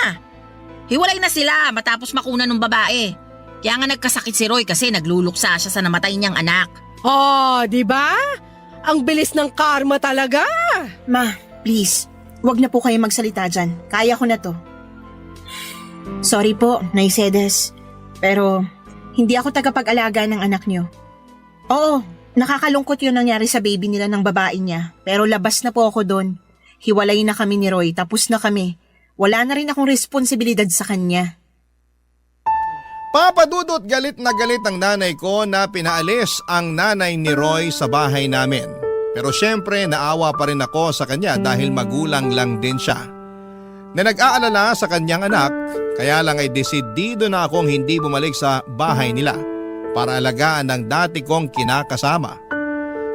Hiwalay na sila matapos makuna ng babae. Kaya nga nagkasakit si Roy kasi nagluluksa siya sa namatay niyang anak. Oh, di ba? Ang bilis ng karma talaga. Ma, please, wag na po kayo magsalita dyan. Kaya ko na to. Sorry po, Nay Sedes. Pero hindi ako tagapag-alaga ng anak niyo. Oo, nakakalungkot yung nangyari sa baby nila ng babae niya. Pero labas na po ako doon. Hiwalay na kami ni Roy, tapos na kami. Wala na rin akong responsibilidad sa kanya. Papadudot galit na galit ang nanay ko na pinaalis ang nanay ni Roy sa bahay namin. Pero syempre naawa pa rin ako sa kanya dahil magulang lang din siya. Na nag-aalala sa kanyang anak, kaya lang ay desidido na akong hindi bumalik sa bahay nila para alagaan ang dati kong kinakasama.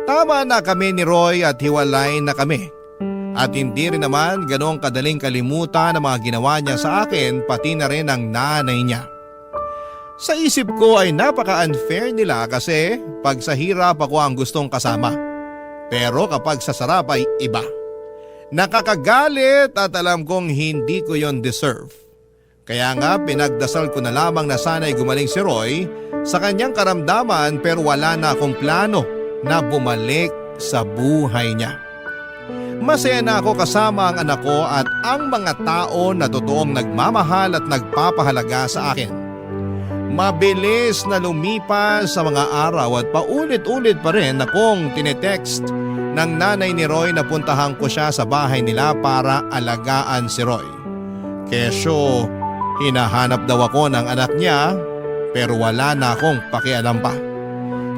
Tama na kami ni Roy at hiwalay na kami. At hindi rin naman ganong kadaling kalimutan ang mga ginawa niya sa akin pati na rin ang nanay niya. Sa isip ko ay napaka-unfair nila kasi pag sa hirap ako ang gustong kasama. Pero kapag sa sarap ay iba. Nakakagalit at alam kong hindi ko yon deserve. Kaya nga pinagdasal ko na lamang na sana'y gumaling si Roy sa kanyang karamdaman pero wala na akong plano na bumalik sa buhay niya. Masaya na ako kasama ang anak ko at ang mga tao na totoong nagmamahal at nagpapahalaga sa akin. Mabilis na lumipas sa mga araw at paulit-ulit pa rin akong tinetext ng nanay ni Roy na puntahan ko siya sa bahay nila para alagaan si Roy. Kesyo, hinahanap daw ako ng anak niya pero wala na akong pakialam pa.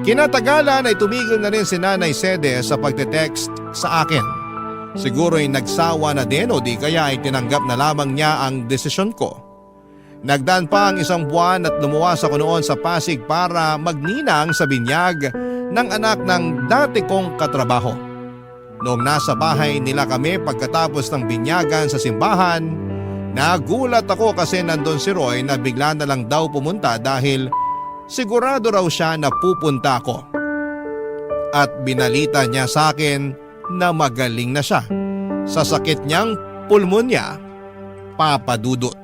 Kinatagalan ay tumigil na rin si Nanay Sede sa pagte-text sa akin. Siguro'y nagsawa na din o di kaya ay tinanggap na lamang niya ang desisyon ko. Nagdaan pa ang isang buwan at lumuwas ako noon sa Pasig para magninang sa binyag ng anak ng dati kong katrabaho. Noong nasa bahay nila kami pagkatapos ng binyagan sa simbahan, nagulat ako kasi nandun si Roy na bigla na lang daw pumunta dahil sigurado raw siya na pupunta ako. At binalita niya sa akin na magaling na siya sa sakit niyang pulmonya, papadudot.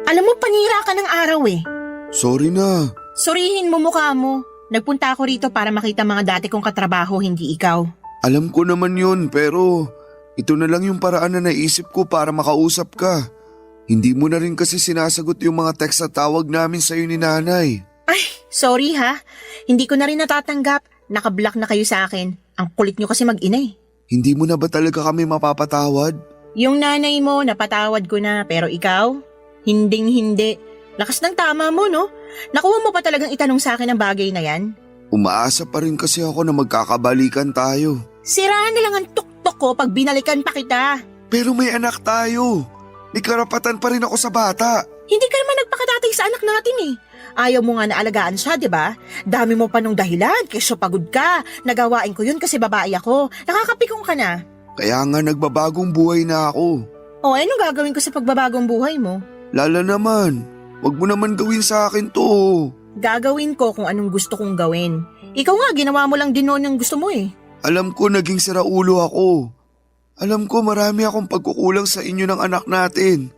Alam mo, panira ka ng araw eh. Sorry na. Surihin mo mukha mo. Nagpunta ako rito para makita mga dati kong katrabaho, hindi ikaw. Alam ko naman yun pero ito na lang yung paraan na naisip ko para makausap ka. Hindi mo na rin kasi sinasagot yung mga text at tawag namin sa'yo ni nanay. Ay, sorry ha. Hindi ko na rin natatanggap. Nakablock na kayo sa akin. Ang kulit nyo kasi mag-ina eh. Hindi mo na ba talaga kami mapapatawad? Yung nanay mo, napatawad ko na. Pero ikaw, hinding-hindi. Lakas ng tama mo, no? Nakuha mo pa talagang itanong sa akin ang bagay na yan? Umaasa pa rin kasi ako na magkakabalikan tayo. Siraan na lang ang tuktok ko pag binalikan pa kita. Pero may anak tayo. May karapatan pa rin ako sa bata. Hindi ka naman nagpakatatay sa anak natin eh. Ayaw mo nga na alagaan siya, di ba? Dami mo pa nung dahilan, kesyo pagod ka. Nagawain ko yun kasi babae ako. Nakakapikong ka na. Kaya nga nagbabagong buhay na ako. O anong gagawin ko sa pagbabagong buhay mo? Lala naman, wag mo naman gawin sa akin to. Gagawin ko kung anong gusto kong gawin. Ikaw nga, ginawa mo lang din noon yung gusto mo eh. Alam ko naging siraulo ako. Alam ko marami akong pagkukulang sa inyo ng anak natin.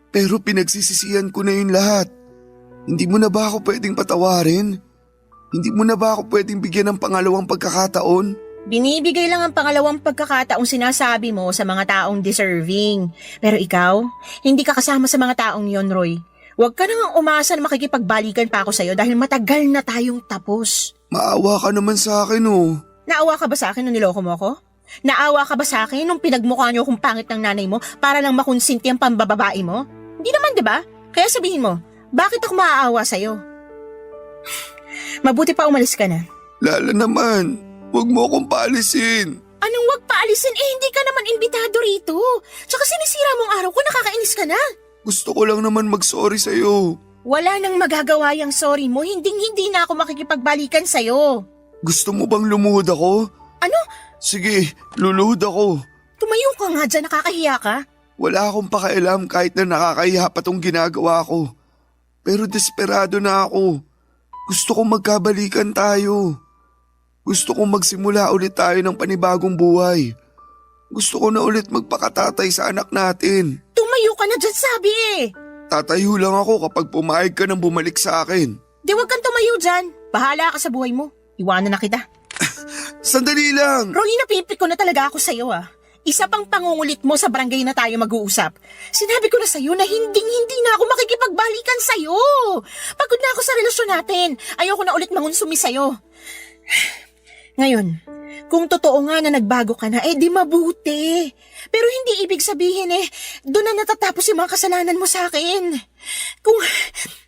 Pero pinagsisisihan ko na yun lahat. Hindi mo na ba ako pwedeng patawarin? Hindi mo na ba ako pwedeng bigyan ng pangalawang pagkakataon? Binibigay lang ang pangalawang pagkakataong sinasabi mo sa mga taong deserving. Pero ikaw, hindi ka kasama sa mga taong yon, Roy. Huwag ka nang umasa na makikipagbalikan pa ako sa'yo dahil matagal na tayong tapos. Maawa ka naman sa akin oh. Naawa ka ba sa akin nung niloko mo ako? Naawa ka ba sa akin nung pinagmukha niyo kung pangit ng nanay mo para lang makonsinti ang pambababae mo? Hindi naman, di ba? Kaya sabihin mo, bakit ako maaawa sa'yo? Mabuti pa umalis ka na. Lala naman, huwag mo akong paalisin. Anong wag paalisin? Hindi ka naman imbitado rito. Tsaka sinisira mong araw ko, nakakainis ka na. Gusto ko lang naman mag-sorry sa'yo. Wala nang magagawa yung sorry mo, hindi na ako makikipagbalikan sa'yo. Gusto mo bang lumuhod ako? Ano? Sige, luluhod ako. Tumayo ka nga dyan, nakakahiya ka. Wala akong pakialam kahit na nakakahiya pa tong ginagawa ko. Pero desperado na ako. Gusto kong magkabalikan tayo. Gusto kong magsimula ulit tayo ng panibagong buhay. Gusto ko na ulit magpakatatay sa anak natin. Tumayo ka na dyan, sabi eh. Tatayo lang ako kapag pumayag ka nang bumalik sa akin. Di wag kang tumayo dyan. Bahala ka sa buhay mo. Iwanan na kita. Sandali lang! Roy, napipit ko na talaga ako sa'yo ah. Isa pang pangungulit mo sa barangay na tayo mag-uusap. Sinabi ko na sa'yo na hindi na ako makikipagbalikan sa'yo. Pagod na ako sa relasyon natin. Ayoko na ulit mangunsumi sa'yo. Ngayon, kung totoo nga na nagbago ka na, di mabuti. Pero hindi ibig sabihin doon na natatapos yung mga kasalanan mo sa akin.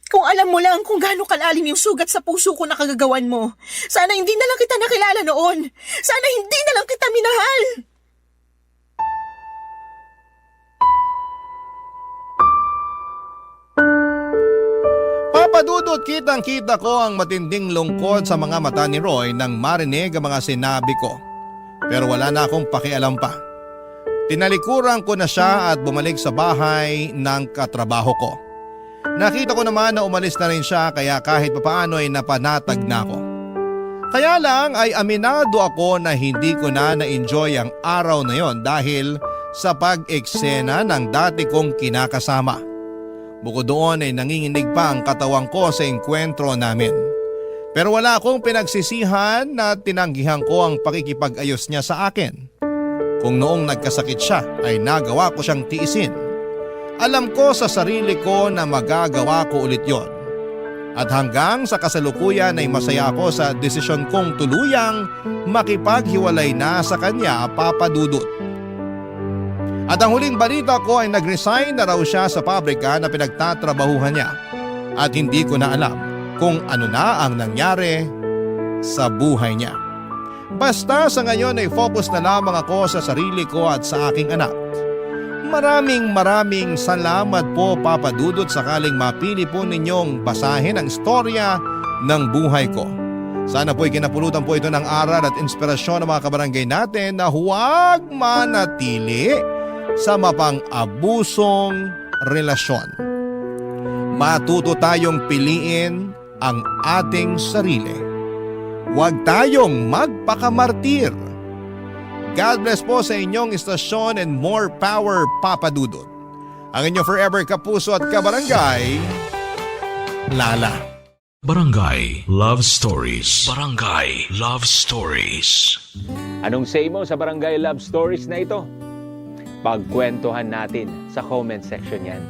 Kung alam mo lang kung gaano kalalim yung sugat sa puso ko na kagagawan mo. Sana hindi na lang kita nakilala noon. Sana hindi na lang kita minahal. Papadudot, kitang-kita ko ang matinding lungkot sa mga mata ni Roy nang marinig ang mga sinabi ko. Pero wala na akong pakialam pa. Tinalikuran ko na siya at bumalik sa bahay ng katrabaho ko. Nakita ko naman na umalis na rin siya kaya kahit papaano ay napanatag na ako. Kaya lang ay aminado ako na hindi ko na-enjoy ang araw na yon dahil sa pag-eksena ng dati kong kinakasama. Bukod doon ay nanginginig pa ang katawan ko sa engkwentro namin. Pero wala akong pinagsisihan na tinanggihan ko ang pakikipag-ayos niya sa akin. Kung noong nagkasakit siya ay nagawa ko siyang tiisin. Alam ko sa sarili ko na magagawa ko ulit yon. At hanggang sa kasalukuyan ay masaya ako sa desisyon kong tuluyang makipaghiwalay na sa kanya, Papa Dudut. At ang huling balita ko ay nag-resign na raw siya sa pabrika na pinagtatrabahuhan niya. At hindi ko na alam kung ano na ang nangyari sa buhay niya. Basta sa ngayon ay focus na lamang ako sa sarili ko at sa aking anak. Maraming salamat po, Papa Dudut, sakaling mapili po ninyong basahin ang istorya ng buhay ko. Sana po'y kinapulutan po ito ng aral at inspirasyon ng mga kabarangay natin na huwag manatili sa mapang-abusong relasyon. Matuto tayong piliin ang ating sarili. Huwag tayong magpakamartir. God bless po sa inyong istasyon and more power, Papa Dudut. Ang inyong forever kapuso at kabarangay, Lala. Barangay Love Stories. Barangay Love Stories. Anong say mo sa Barangay Love Stories na ito? Pagkwentuhan natin sa comment section yan.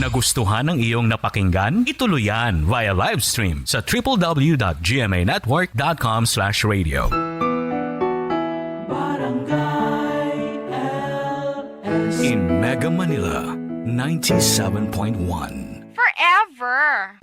Nagustuhan ng iyong napakinggan? Ituloy yan via live stream sa www.gmanetwork.com/radio. In Mega Manila, 97.1. Forever.